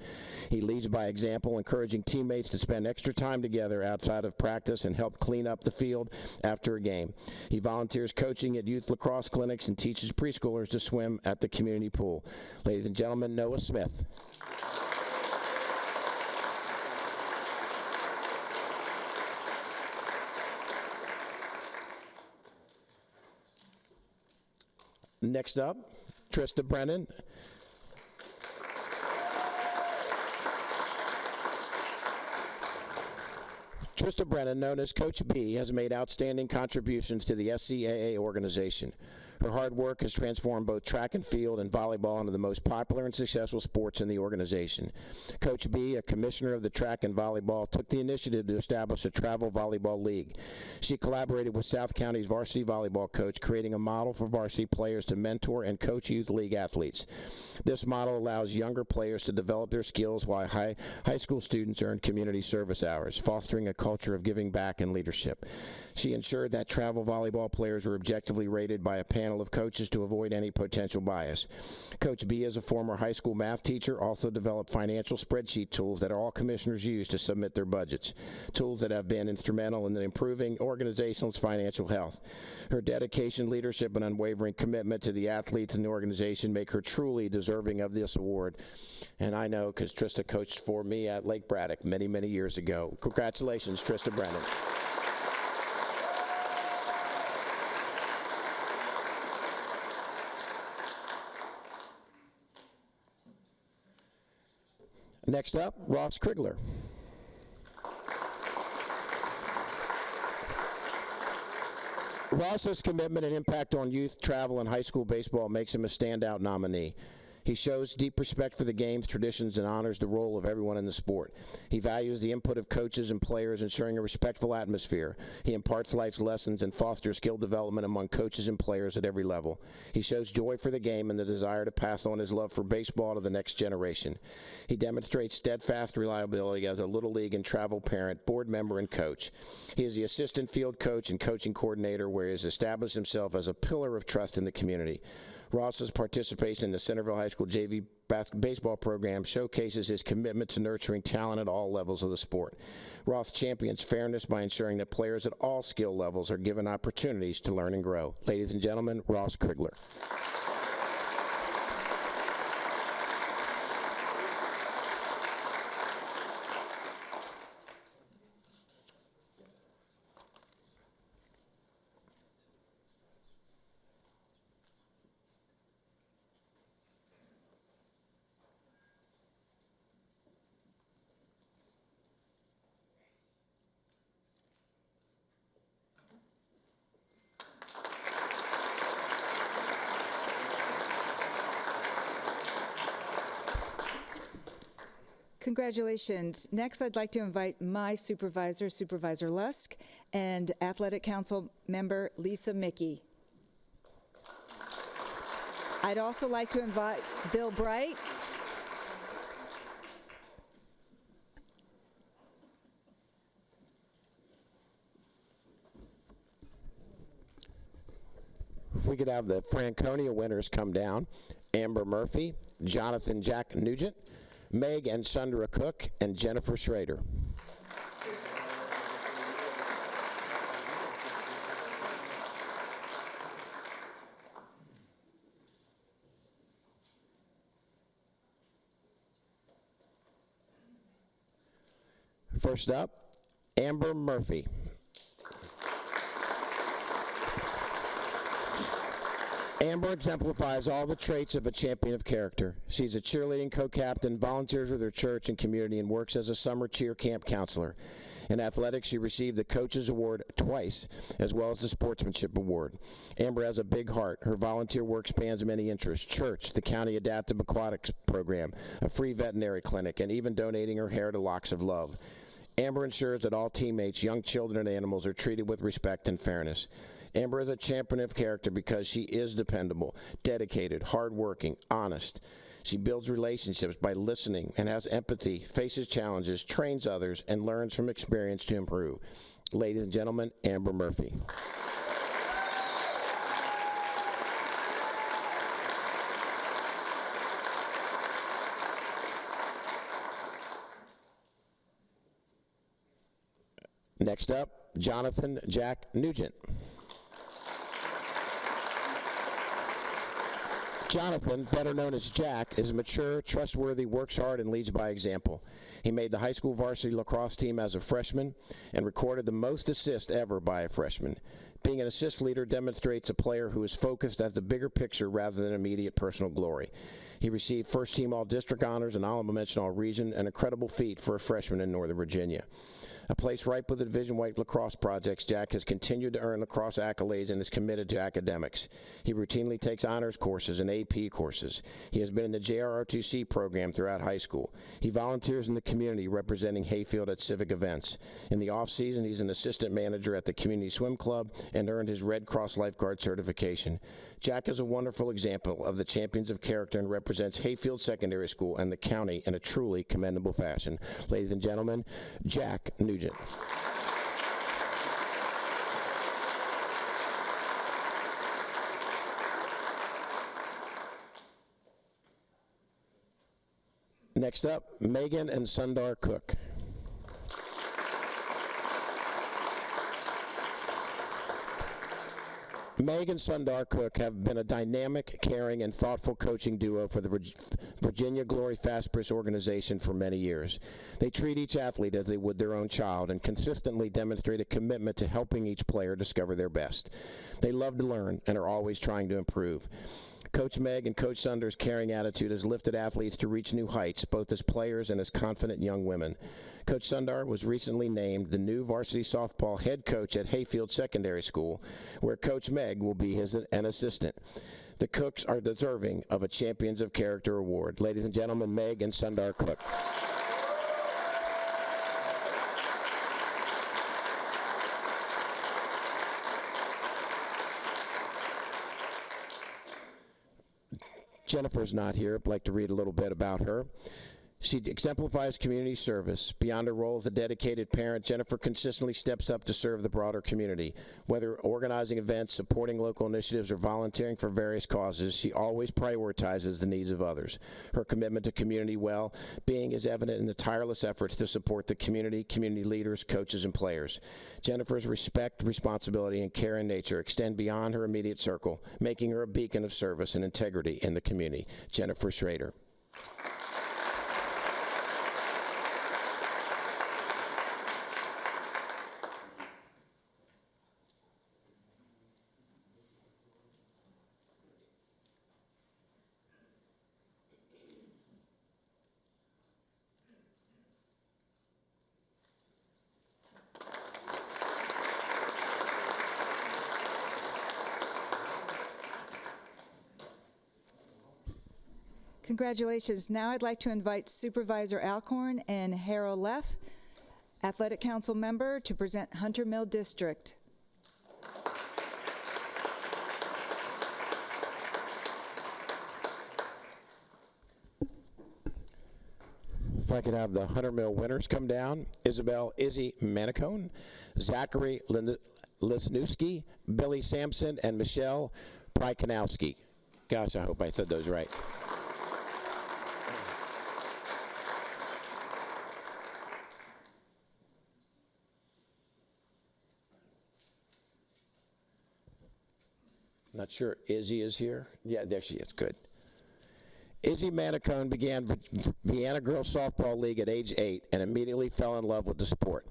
G: He leads by example, encouraging teammates to spend extra time together outside of practice and help clean up the field after a game. He volunteers coaching at youth lacrosse clinics and teaches preschoolers to swim at the community pool. Ladies and gentlemen, Noah Smith. Next up, Trista Brennan. Trista Brennan, known as Coach B, has made outstanding contributions to the SCAA organization. Her hard work has transformed both track and field and volleyball into the most popular and successful sports in the organization. Coach B, a commissioner of the track and volleyball, took the initiative to establish a travel volleyball league. She collaborated with South County's varsity volleyball coach, creating a model for varsity players to mentor and coach youth league athletes. This model allows younger players to develop their skills while high school students earn community service hours, fostering a culture of giving back and leadership. She ensured that travel volleyball players were objectively rated by a panel of coaches to avoid any potential bias. Coach B, as a former high school math teacher, also developed financial spreadsheet tools that all commissioners use to submit their budgets, tools that have been instrumental in improving organization's financial health. Her dedication, leadership, and unwavering commitment to the athletes and the organization make her truly deserving of this award. And I know because Trista coached for me at Lake Braddock many, many years ago. Congratulations, Trista Brennan. Next up, Ross Krigler. Ross's commitment and impact on youth travel and high school baseball makes him a standout nominee. He shows deep respect for the game's traditions and honors the role of everyone in the sport. He values the input of coaches and players, ensuring a respectful atmosphere. He imparts life's lessons and fosters skill development among coaches and players at every level. He shows joy for the game and the desire to pass on his love for baseball to the next generation. He demonstrates steadfast reliability as a Little League and travel parent, board member, and coach. He is the assistant field coach and coaching coordinator, where he has established himself as a pillar of trust in the community. Ross's participation in the Centerville High School JV baseball program showcases his commitment to nurturing talent at all levels of the sport. Ross champions fairness by ensuring that players at all skill levels are given opportunities to learn and grow. Ladies and gentlemen, Ross Krigler.
B: Congratulations. Next, I'd like to invite my supervisor, Supervisor Lusk, and Athletic Council member Lisa Mickey. I'd also like to invite Bill Bright,
G: If we could have the Franconia winners come down: Amber Murphy, Jonathan Jack Nugent, Meg and Sundra Cook, and Jennifer Schrader. First up, Amber Murphy. Amber exemplifies all the traits of a champion of character. She's a cheerleading co-captain, volunteers with her church and community, and works as a summer cheer camp counselor. In athletics, she received the Coaches Award twice, as well as the Sportsmanship Award. Amber has a big heart. Her volunteer work spans many interests: church, the County Adaptive Aquatics Program, a free veterinary clinic, and even donating her hair to Locks of Love. Amber ensures that all teammates, young children, and animals are treated with respect and fairness. Amber is a champion of character because she is dependable, dedicated, hardworking, honest. She builds relationships by listening and has empathy, faces challenges, trains others, and learns from experience to improve. Ladies and gentlemen, Amber Murphy. Next up, Jonathan Jack Nugent. Jonathan, better known as Jack, is mature, trustworthy, works hard, and leads by example. He made the high school varsity lacrosse team as a freshman and recorded the most assists ever by a freshman. Being an assist leader demonstrates a player who is focused at the bigger picture rather than immediate personal glory. He received first-team All-District honors and honorable mention All-Region, an incredible feat for a freshman in Northern Virginia. A place ripe with the Division-wide lacrosse projects, Jack has continued to earn lacrosse accolades and is committed to academics. He routinely takes honors courses and AP courses. He has been in the JROTC program throughout high school. He volunteers in the community representing Hayfield at civic events. In the off-season, he's an assistant manager at the Community Swim Club and earned his Red Cross lifeguard certification. Jack is a wonderful example of the champions of character and represents Hayfield Secondary School and the county in a truly commendable fashion. Ladies and gentlemen, Jack Nugent. Next up, Megan and Sundar Cook. Meg and Sundar Cook have been a dynamic, caring, and thoughtful coaching duo for the Virginia Glory Fast Push organization for many years. They treat each athlete as they would their own child and consistently demonstrate a commitment to helping each player discover their best. They love to learn and are always trying to improve. Coach Meg and Coach Sundar's caring attitude has lifted athletes to reach new heights, both as players and as confident young women. Coach Sundar was recently named the new varsity softball head coach at Hayfield Secondary School, where Coach Meg will be an assistant. The Cooks are deserving of a Champions of Character award. Ladies and gentlemen, Meg and Sundar Cook. Jennifer's not here. I'd like to read a little bit about her. She exemplifies community service. Beyond her role as a dedicated parent, Jennifer consistently steps up to serve the broader community. Whether organizing events, supporting local initiatives, or volunteering for various causes, she always prioritizes the needs of others. Her commitment to community well-being is evident in the tireless efforts to support the community leaders, coaches, and players. Jennifer's respect, responsibility, and care in nature extend beyond her immediate circle, making her a beacon of service and integrity in the community. Jennifer Schrader.
B: Congratulations. Now I'd like to invite Supervisor Alcorn and Harold Leff, Athletic Council member, to present Hunter Mill District.
G: If I could have the Hunter Mill winners come down: Isabel Izzy Manicone, Zachary Lisnowski, Billy Sampson, and Michelle Prykanowski. Gosh, I hope I said those right. Not sure Izzy is here. Yeah, there she is. Good. Izzy Manicone began Vienna Girls Softball League at age 8 and immediately fell in love with the sport.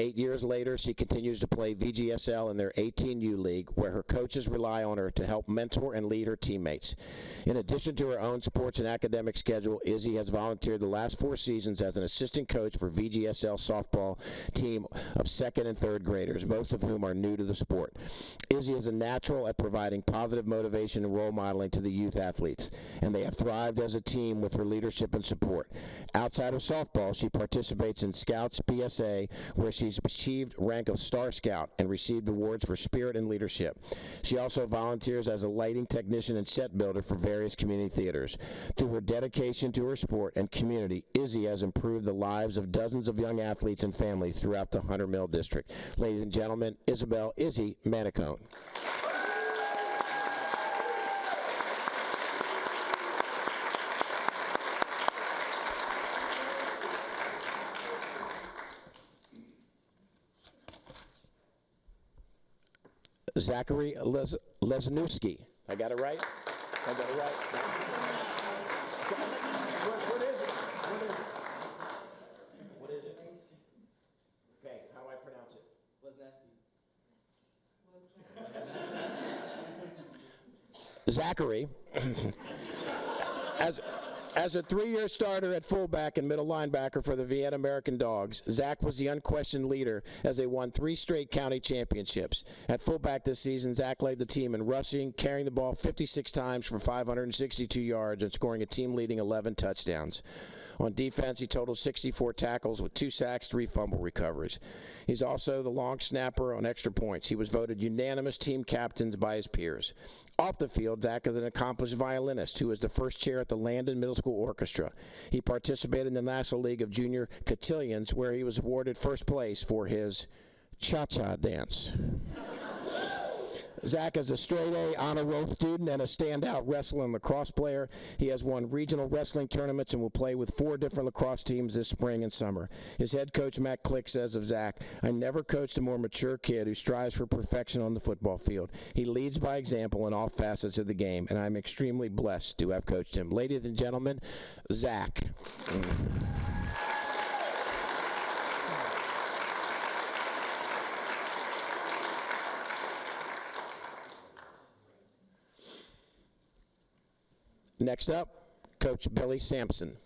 G: 8 years later, she continues to play VGSL in their 18U League, where her coaches rely on her to help mentor and lead her teammates. In addition to her own sports and academic schedule, Izzy has volunteered the last 4 seasons as an assistant coach for VGSL softball team of 2nd and 3rd graders, most of whom are new to the sport. Izzy is a natural at providing positive motivation and role modeling to the youth athletes, and they have thrived as a team with her leadership and support. Outside of softball, she participates in Scouts PSA, where she's achieved rank of Star Scout and received awards for spirit and leadership. She also volunteers as a lighting technician and set builder for various community theaters. Through her dedication to her sport and community, Izzy has improved the lives of dozens of young athletes and families throughout the Hunter Mill District. Ladies and gentlemen, Isabel Izzy Manicone. Zachary Lesniewski. I got it right? I got it right? What is it? Okay, how do I pronounce it? Lesniewski. Zachary, as a 3-year starter at fullback and middle linebacker for the Vienna American Dogs, Zach was the unquestioned leader as they won 3 straight county championships. At fullback this season, Zach led the team in rushing, carrying the ball 56 times for 562 yards and scoring a team-leading 11 touchdowns. On defense, he totaled 64 tackles with 2 sacks, 3 fumble recoveries. He's also the long snapper on extra points. He was voted unanimous team captain by his peers. Off the field, Zach is an accomplished violinist who was the first chair at the Landon Middle School Orchestra. He participated in the National League of Junior Cotillions, where he was awarded first place for his cha-cha dance. Zach is a straight-A honor roll student and a standout wrestler and lacrosse player. He has won regional wrestling tournaments and will play with 4 different lacrosse teams this spring and summer. His head coach, Matt Click, says of Zach, "I never coached a more mature kid who strives for perfection on the football field. He leads by example in all facets of the game, and I'm extremely blessed to have coached him." Ladies and gentlemen, Zach. Next up, Coach Billy Sampson.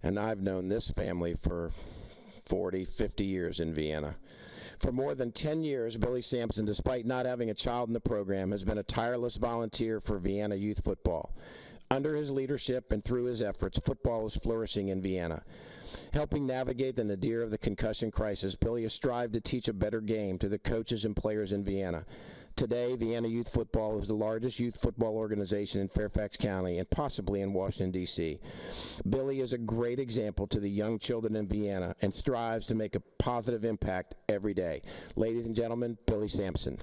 G: And I've known this family for 40, 50 years in Vienna. For more than 10 years, Billy Sampson, despite not having a child in the program, has been a tireless volunteer for Vienna youth football. Under his leadership and through his efforts, football is flourishing in Vienna. Helping navigate the nadir of the concussion crisis, Billy has strived to teach a better game to the coaches and players in Vienna. Today, Vienna Youth Football is the largest youth football organization in Fairfax County and possibly in Washington, D.C. Billy is a great example to the young children in Vienna and strives to make a positive impact every day. Ladies and gentlemen, Billy Sampson.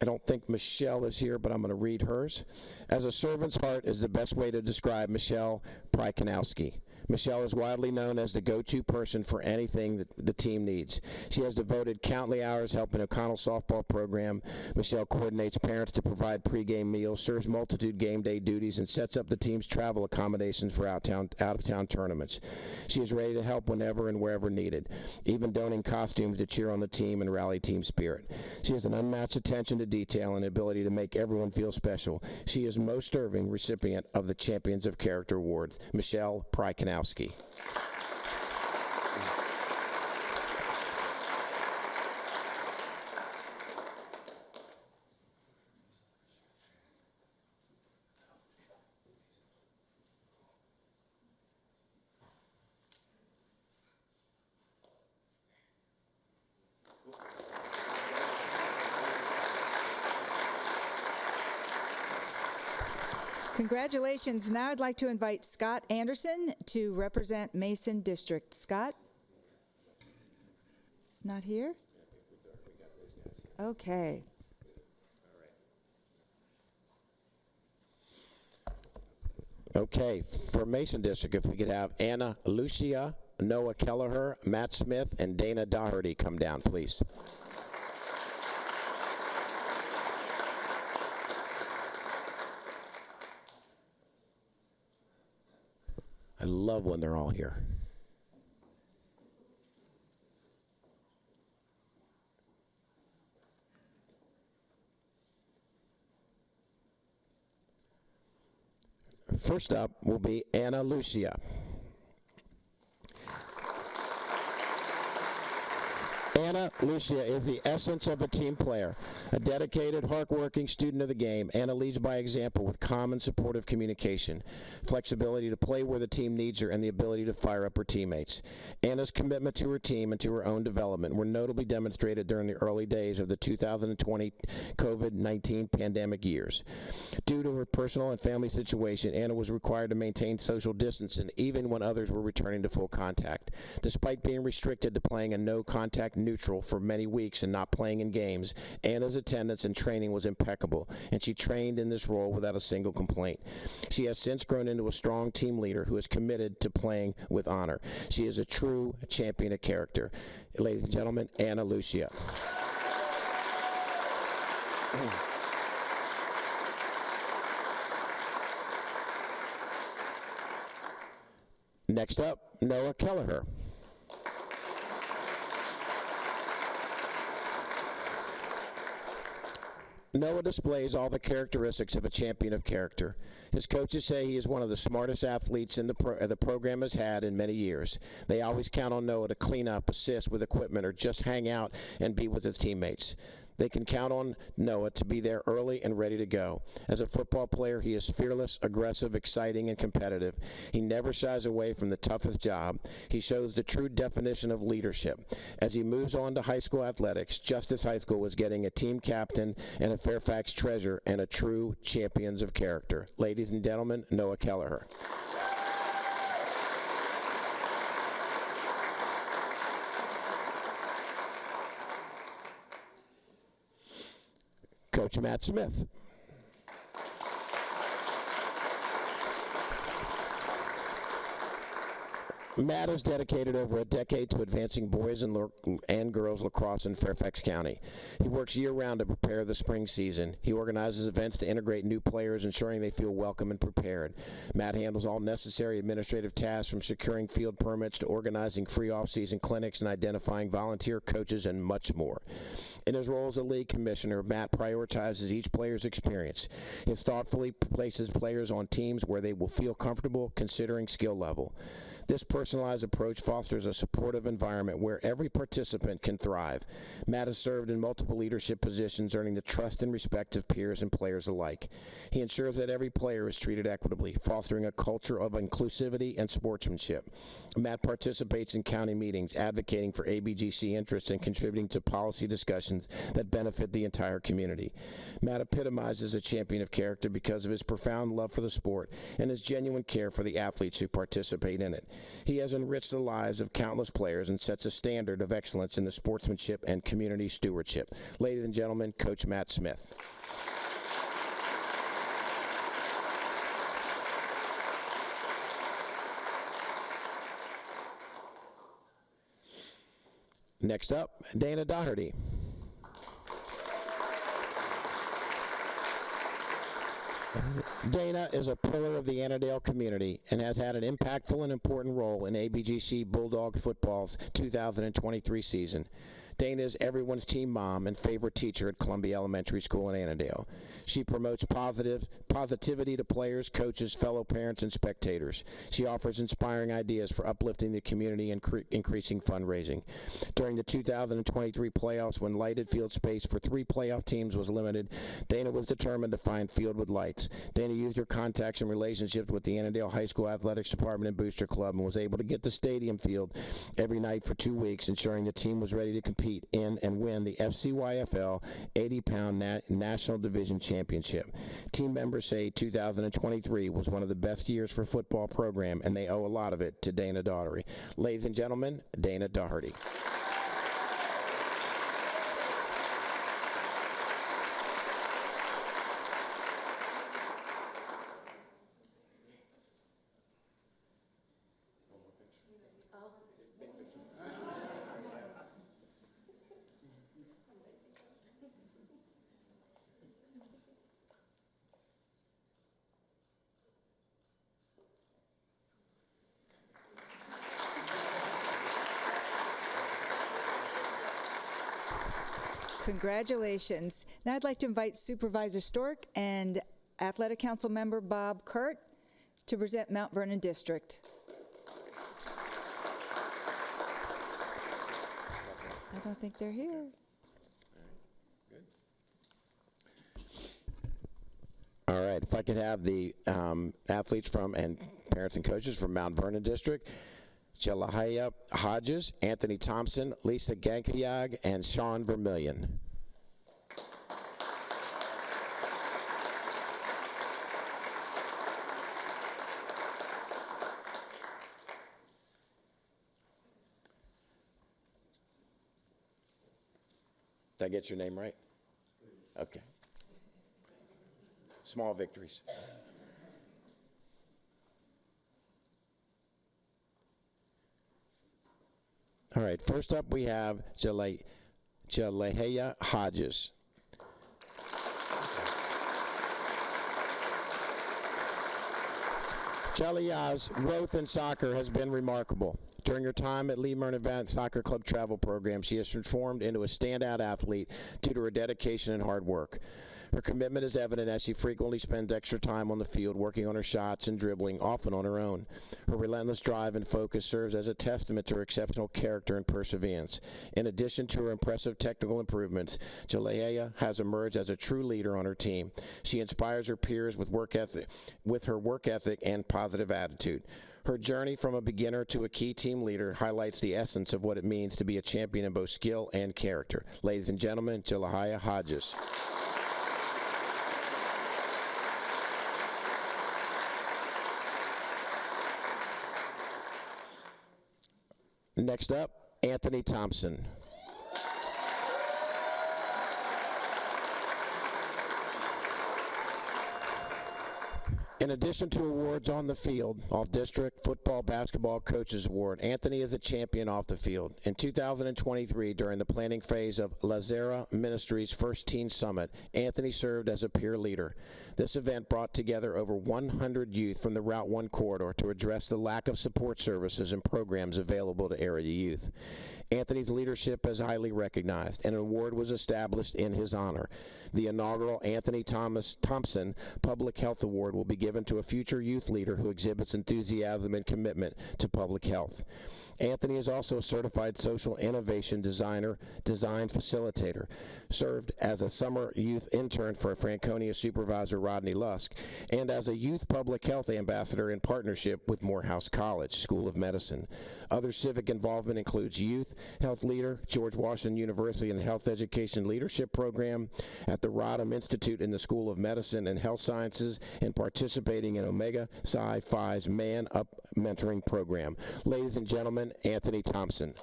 G: I don't think Michelle is here, but I'm going to read hers. As a servant's heart is the best way to describe Michelle Prykanowski. Michelle is widely known as the go-to person for anything that the team needs. She has devoted countless hours helping O'Connell softball program. Michelle coordinates parents to provide pregame meals, serves multitude game day duties, and sets up the team's travel accommodations for out-of-town tournaments. She is ready to help whenever and wherever needed, even donning costumes to cheer on the team and rally team spirit. She has an unmatched attention to detail and ability to make everyone feel special. She is most deserving recipient of the Champions of Character Award, Michelle Prykanowski.
B: Congratulations. Now I'd like to invite Scott Anderson to represent Mason District. Scott? It's not here? Okay.
G: Okay, for Mason District, if we could have Anna Lucia, Noah Kelleher, Matt Smith, and Dana Doherty come down, please. I love when they're all here. First up will be Anna Lucia. Anna Lucia is the essence of a team player, a dedicated, hardworking student of the game. Anna leads by example with calm and supportive communication, flexibility to play where the team needs her, and the ability to fire up her teammates. Anna's commitment to her team and to her own development were notably demonstrated during the early days of the 2020 COVID-19 pandemic years. Due to her personal and family situation, Anna was required to maintain social distancing even when others were returning to full contact. Despite being restricted to playing a no-contact neutral for many weeks and not playing in games, Anna's attendance and training was impeccable, and she trained in this role without a single complaint. She has since grown into a strong team leader who is committed to playing with honor. She is a true champion of character. Ladies and gentlemen, Anna Lucia. Next up, Noah Kelleher. Noah displays all the characteristics of a champion of character. His coaches say he is one of the smartest athletes in the program has had in many years. They always count on Noah to clean up, assist with equipment, or just hang out and be with his teammates. They can count on Noah to be there early and ready to go. As a football player, he is fearless, aggressive, exciting, and competitive. He never shies away from the toughest job. He shows the true definition of leadership. As he moves on to high school athletics, Justice High School is getting a team captain and a Fairfax treasure and a true champions of character. Ladies and gentlemen, Noah Kelleher. Coach Matt Smith. Matt has dedicated over a decade to advancing boys and girls lacrosse in Fairfax County. He works year-round to prepare the spring season. He organizes events to integrate new players, ensuring they feel welcome and prepared. Matt handles all necessary administrative tasks, from securing field permits to organizing free off-season clinics and identifying volunteer coaches and much more. In his role as a league commissioner, Matt prioritizes each player's experience. He thoughtfully places players on teams where they will feel comfortable considering skill level. This personalized approach fosters a supportive environment where every participant can thrive. Matt has served in multiple leadership positions, earning the trust and respect of peers and players alike. He ensures that every player is treated equitably, fostering a culture of inclusivity and sportsmanship. Matt participates in county meetings, advocating for ABGC interests and contributing to policy discussions that benefit the entire community. Matt epitomizes a champion of character because of his profound love for the sport and his genuine care for the athletes who participate in it. He has enriched the lives of countless players and sets a standard of excellence in the sportsmanship and community stewardship. Ladies and gentlemen, Coach Matt Smith. Next up, Dana Doherty. Dana is a pillar of the Annandale community and has had an impactful and important role in ABGC Bulldog football's 2023 season. Dana is everyone's team mom and favorite teacher at Columbia Elementary School in Annandale. She promotes positivity to players, coaches, fellow parents, and spectators. She offers inspiring ideas for uplifting the community and increasing fundraising. During the 2023 playoffs, when lighted field space for 3 playoff teams was limited, Dana was determined to find field with lights. Dana used her contacts and relationships with the Annandale High School Athletics Department and Booster Club and was able to get the stadium field every night for 2 weeks, ensuring the team was ready to compete in and win the FCYFL 80-pound National Division Championship. Team members say 2023 was one of the best years for football program, and they owe a lot of it to Dana Doherty. Ladies and gentlemen, Dana Doherty.
B: Congratulations. Now I'd like to invite Supervisor Stork and Athletic Council member Bob Kurt to present Mount Vernon District. I don't think they're here.
G: All right, if I could have the athletes from and parents and coaches from Mount Vernon District, Jelahaya Hodges, Anthony Thompson, Lisa Gankayag, and Sean Vermillion. Did I get your name right? Okay. Small victories. All right, first up we have Jelahaya Hodges. Jalaya's growth in soccer has been remarkable. During her time at Lee Myrna Valley Soccer Club travel program, she has transformed into a standout athlete due to her dedication and hard work. Her commitment is evident as she frequently spends extra time on the field working on her shots and dribbling, often on her own. Her relentless drive and focus serves as a testament to her exceptional character and perseverance. In addition to her impressive technical improvements, Jalaya has emerged as a true leader on her team. She inspires her peers with her work ethic and positive attitude. Her journey from a beginner to a key team leader highlights the essence of what it means to be a champion in both skill and character. Ladies and gentlemen, Jelahaya Hodges. Next up, Anthony Thompson. In addition to awards on the field, All-District Football Basketball Coaches Award, Anthony is a champion off the field. In 2023, during the planning phase of Lazera Ministries' First Teen Summit, Anthony served as a peer leader. This event brought together over 100 youth from the Route 1 corridor to address the lack of support services and programs available to area youth. Anthony's leadership is highly recognized, and an award was established in his honor. The inaugural Anthony Thompson Public Health Award will be given to a future youth leader who exhibits enthusiasm and commitment to public health. Anthony is also a certified social innovation design facilitator, served as a summer youth intern for Franconia Supervisor Rodney Lusk, and as a youth public health ambassador in partnership with Morehouse College School of Medicine. Other civic involvement includes youth health leader, George Washington University and Health Education Leadership Program, at the Rodham Institute in the School of Medicine and Health Sciences, and participating in Omega Psi Phi's Man Up Mentoring Program. Ladies and gentlemen, Anthony Thompson.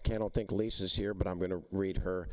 G: I don't think Lisa's here, but I'm going to read her.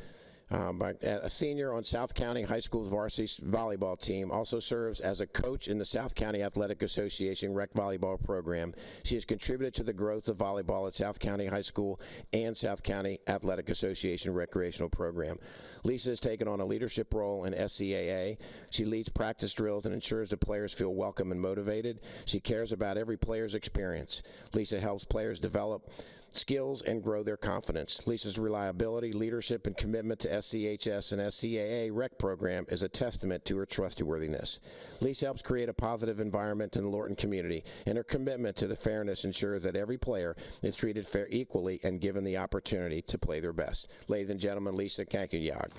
G: A senior on South County High School's varsity volleyball team, also serves as a coach in the South County Athletic Association rec volleyball program. She has contributed to the growth of volleyball at South County High School and South County Athletic Association recreational program. Lisa has taken on a leadership role in SCAA. She leads practice drills and ensures the players feel welcome and motivated. She cares about every player's experience. Lisa helps players develop skills and grow their confidence. Lisa's reliability, leadership, and commitment to SCHS and SCAA rec program is a testament to her trustworthiness. Lisa helps create a positive environment in the Lorton community, and her commitment to the fairness ensures that every player is treated fair equally and given the opportunity to play their best. Ladies and gentlemen, Lisa Gankayag.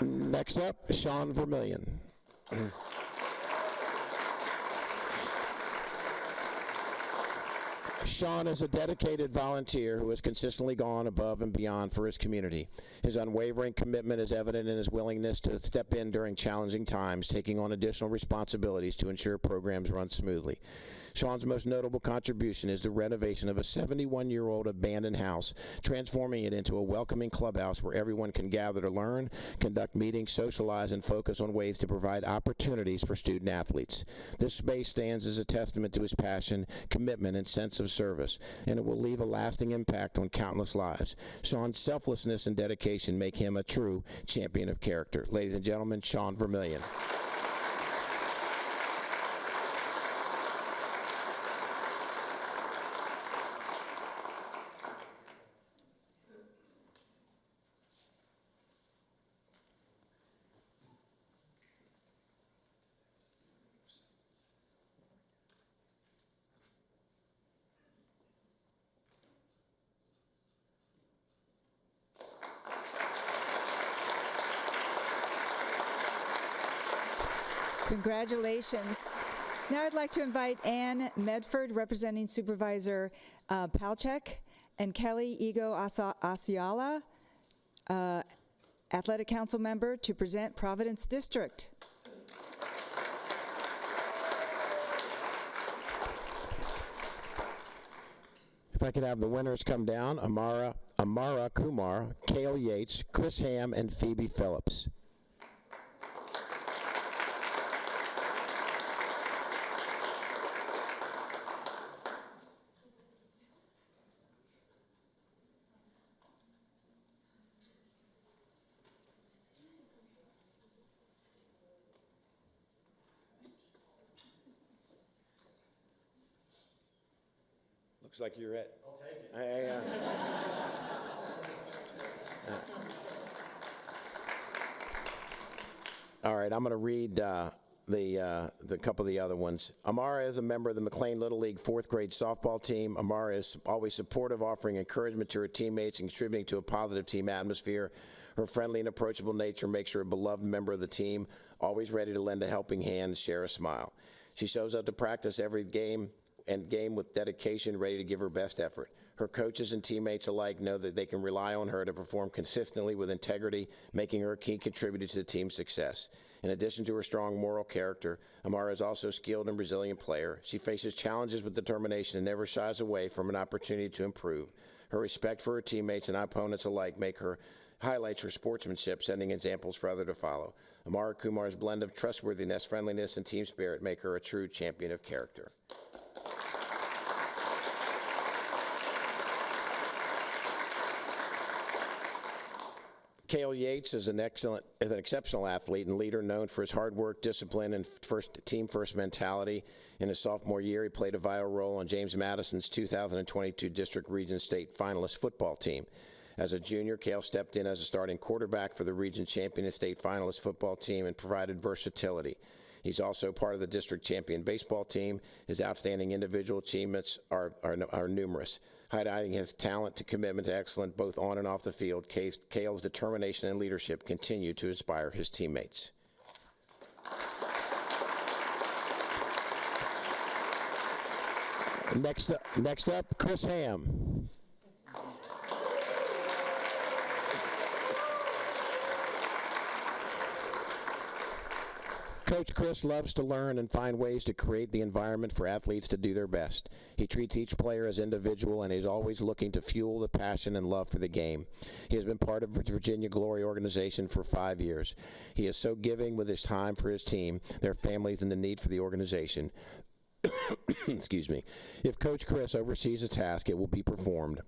G: Next up, Sean Vermillion. Sean is a dedicated volunteer who has consistently gone above and beyond for his community. His unwavering commitment is evident in his willingness to step in during challenging times, taking on additional responsibilities to ensure programs run smoothly. Sean's most notable contribution is the renovation of a 71-year-old abandoned house, transforming it into a welcoming clubhouse where everyone can gather to learn, conduct meetings, socialize, and focus on ways to provide opportunities for student athletes. This space stands as a testament to his passion, commitment, and sense of service, and it will leave a lasting impact on countless lives. Sean's selflessness and dedication make him a true champion of character. Ladies and gentlemen, Sean Vermillion.
B: Congratulations. Now I'd like to invite Ann Medford, representing Supervisor Palchek, and Kelly Ego Asiala, Athletic Council member, to present Providence District.
G: If I could have the winners come down, Amara Kumar, Cale Yates, Chris Ham, and Phoebe Phillips. Looks like you're it. I'll take it. All right, I'm going to read the couple of the other ones. Amara is a member of the McLean Little League 4th grade softball team. Amara is always supportive, offering encouragement to her teammates and contributing to a positive team atmosphere. Her friendly and approachable nature makes her a beloved member of the team, always ready to lend a helping hand and share a smile. She shows up to practice every game with dedication, ready to give her best effort. Her coaches and teammates alike know that they can rely on her to perform consistently with integrity, making her a key contributor to the team's success. In addition to her strong moral character, Amara is also a skilled and resilient player. She faces challenges with determination and never shies away from an opportunity to improve. Her respect for her teammates and opponents alike highlights her sportsmanship, setting examples for others to follow. Amara Kumar's blend of trustworthiness, friendliness, and team spirit make her a true champion of character. Cale Yates is an exceptional athlete and leader known for his hard work, discipline, and team-first mentality. In his sophomore year, he played a vital role on James Madison's 2022 District Region State finalist football team. As a junior, Cale stepped in as a starting quarterback for the region champion and state finalist football team and provided versatility. He's also part of the district champion baseball team. His outstanding individual achievements are numerous, highlighting his talent to commitment to excellence both on and off the field. Cale's determination and leadership continue to inspire his teammates. Next up, Chris Ham. Coach Chris loves to learn and find ways to create the environment for athletes to do their best. He treats each player as individual and is always looking to fuel the passion and love for the game. He has been part of the Virginia Glory organization for 5 years. He is so giving with his time for his team, their families, and the need for the organization. Excuse me. If Coach Chris oversees a task, it will be performed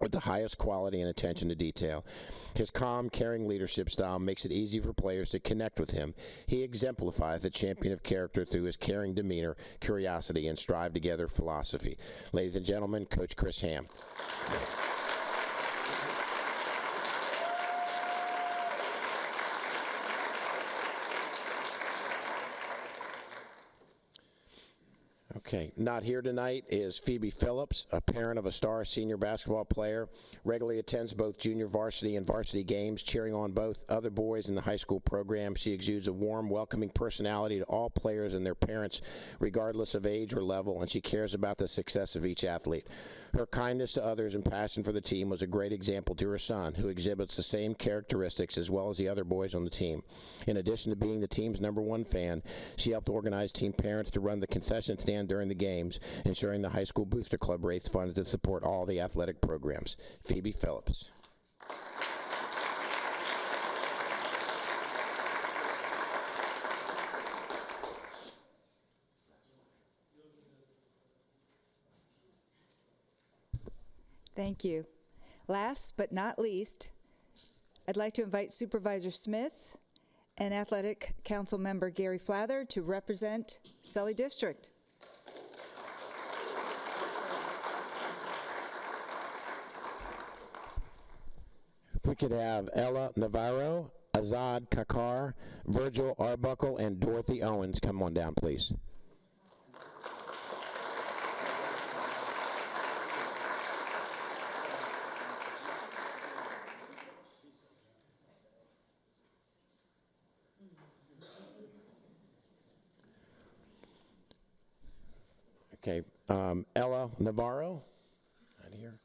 G: with the highest quality and attention to detail. His calm, caring leadership style makes it easy for players to connect with him. He exemplifies the champion of character through his caring demeanor, curiosity, and strive together philosophy. Ladies and gentlemen, Coach Chris Ham. Okay, not here tonight is Phoebe Phillips, a parent of a star senior basketball player, regularly attends both junior varsity and varsity games, cheering on both other boys in the high school program. She exudes a warm, welcoming personality to all players and their parents, regardless of age or level, and she cares about the success of each athlete. Her kindness to others and passion for the team was a great example to her son, who exhibits the same characteristics as well as the other boys on the team. In addition to being the team's #1 fan, she helped organize team parents to run the concession stand during the games, ensuring the high school booster club raised funds to support all the athletic programs. Phoebe Phillips.
B: Thank you. Last but not least, I'd like to invite Supervisor Smith and Athletic Council Member Gary Flather to represent Sully District.
G: If we could have Ella Navarro, Azad Kakar, Virgil Arbuckle, and Dorothy Owens come on down, please. Okay, Ella Navarro, right here.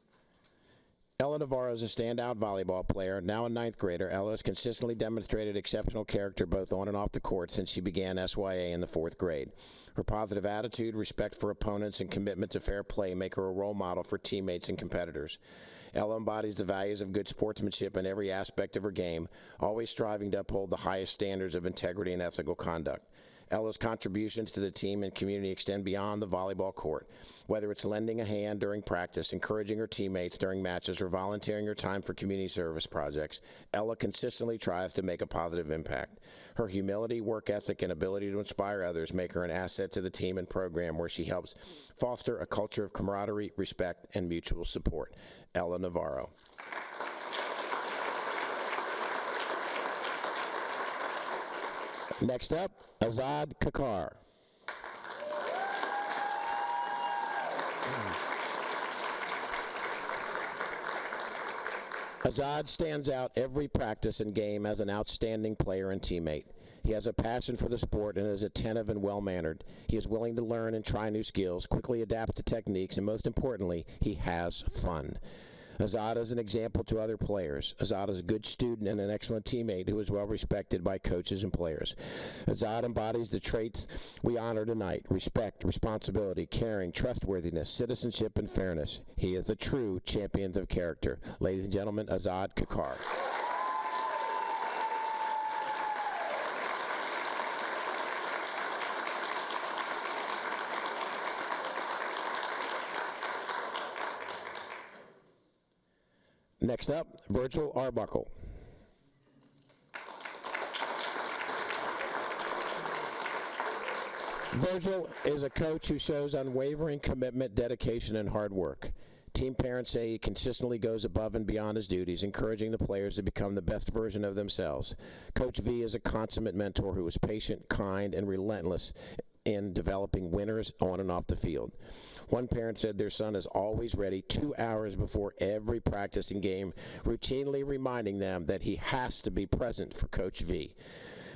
G: Ella Navarro is a standout volleyball player. Now a 9th grader, Ella has consistently demonstrated exceptional character both on and off the court since she began SYA in the 4th grade. Her positive attitude, respect for opponents, and commitment to fair play make her a role model for teammates and competitors. Ella embodies the values of good sportsmanship in every aspect of her game, always striving to uphold the highest standards of integrity and ethical conduct. Ella's contributions to the team and community extend beyond the volleyball court. Whether it's lending a hand during practice, encouraging her teammates during matches, or volunteering her time for community service projects, Ella consistently tries to make a positive impact. Her humility, work ethic, and ability to inspire others make her an asset to the team and program, where she helps foster a culture of camaraderie, respect, and mutual support. Ella Navarro. Next up, Azad Kakar. Azad stands out every practice and game as an outstanding player and teammate. He has a passion for the sport and is attentive and well-mannered. He is willing to learn and try new skills, quickly adapts to techniques, and most importantly, he has fun. Azad is an example to other players. Azad is a good student and an excellent teammate who is well respected by coaches and players. Azad embodies the traits we honor tonight: respect, responsibility, caring, trustworthiness, citizenship, and fairness. He is a true champion of character. Ladies and gentlemen, Azad Kakar. Next up, Virgil Arbuckle. Virgil is a coach who shows unwavering commitment, dedication, and hard work. Team parents say he consistently goes above and beyond his duties, encouraging the players to become the best version of themselves. Coach V is a consummate mentor who is patient, kind, and relentless in developing winners on and off the field. One parent said their son is always ready 2 hours before every practice and game, routinely reminding them that he has to be present for Coach V.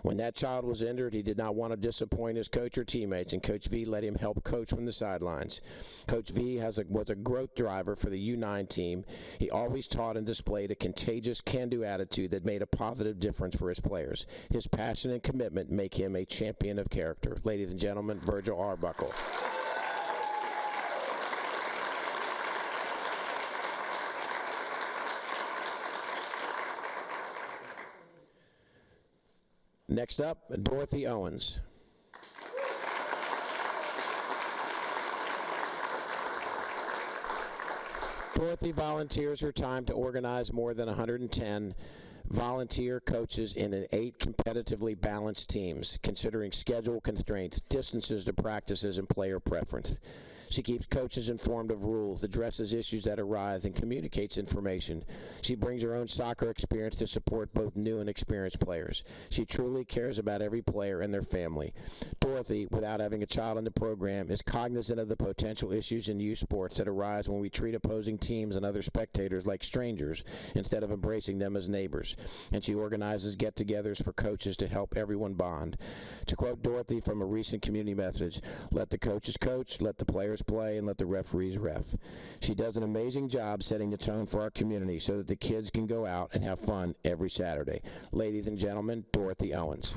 G: When that child was injured, he did not want to disappoint his coach or teammates, and Coach V let him help coach from the sidelines. Coach V was a growth driver for the U9 team. He always taught and displayed a contagious, can-do attitude that made a positive difference for his players. His passion and commitment make him a champion of character. Ladies and gentlemen, Virgil Arbuckle. Next up, Dorothy Owens. Dorothy volunteers her time to organize more than 110 volunteer coaches in 8 competitively balanced teams, considering schedule constraints, distances to practices, and player preference. She keeps coaches informed of rules, addresses issues that arise, and communicates information. She brings her own soccer experience to support both new and experienced players. She truly cares about every player and their family. Dorothy, without having a child in the program, is cognizant of the potential issues in youth sports that arise when we treat opposing teams and other spectators like strangers instead of embracing them as neighbors. And she organizes get-togethers for coaches to help everyone bond. To quote Dorothy from a recent community message, "Let the coaches coach, let the players play, and let the referees ref." She does an amazing job setting the tone for our community so that the kids can go out and have fun every Saturday. Ladies and gentlemen, Dorothy Owens.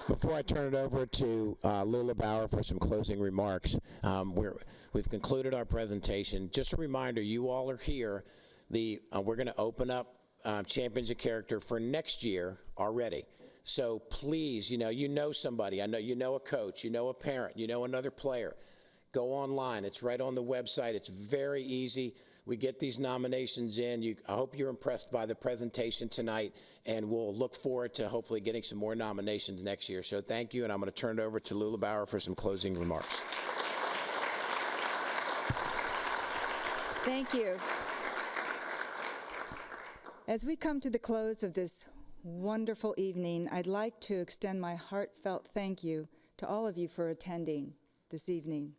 G: Before I turn it over to Lula Bauer for some closing remarks, we've concluded our presentation. Just a reminder, you all are here. We're going to open up Champions of Character for next year already. So please, you know somebody. I know you know a coach, you know a parent, you know another player. Go online. It's right on the website. It's very easy. We get these nominations in. I hope you're impressed by the presentation tonight, and we'll look forward to hopefully getting some more nominations next year. So thank you, and I'm going to turn it over to Lula Bauer for some closing remarks.
B: Thank you. As we come to the close of this wonderful evening, I'd like to extend my heartfelt thank you to all of you for attending this evening.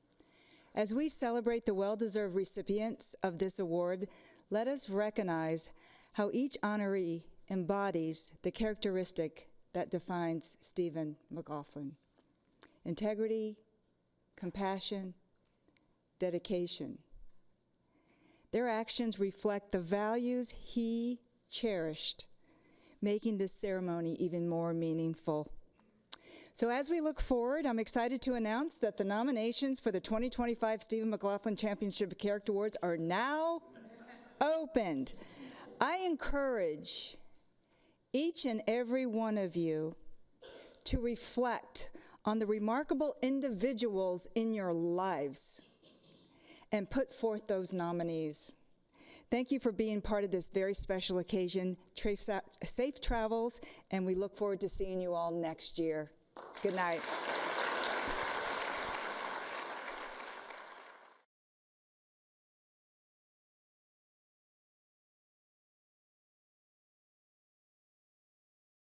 B: As we celebrate the well-deserved recipients of this award, let us recognize how each honoree embodies the characteristic that defines Stephen McLaughlin: integrity, compassion, dedication. Their actions reflect the values he cherished, making this ceremony even more meaningful. So as we look forward, I'm excited to announce that the nominations for the 2025 Stephen McLaughlin Championship of Character Awards are now opened. I encourage each and every one of you to reflect on the remarkable individuals in your lives and put forth those nominees. Thank you for being part of this very special occasion. Safe travels, and we look forward to seeing you all next year. Good night.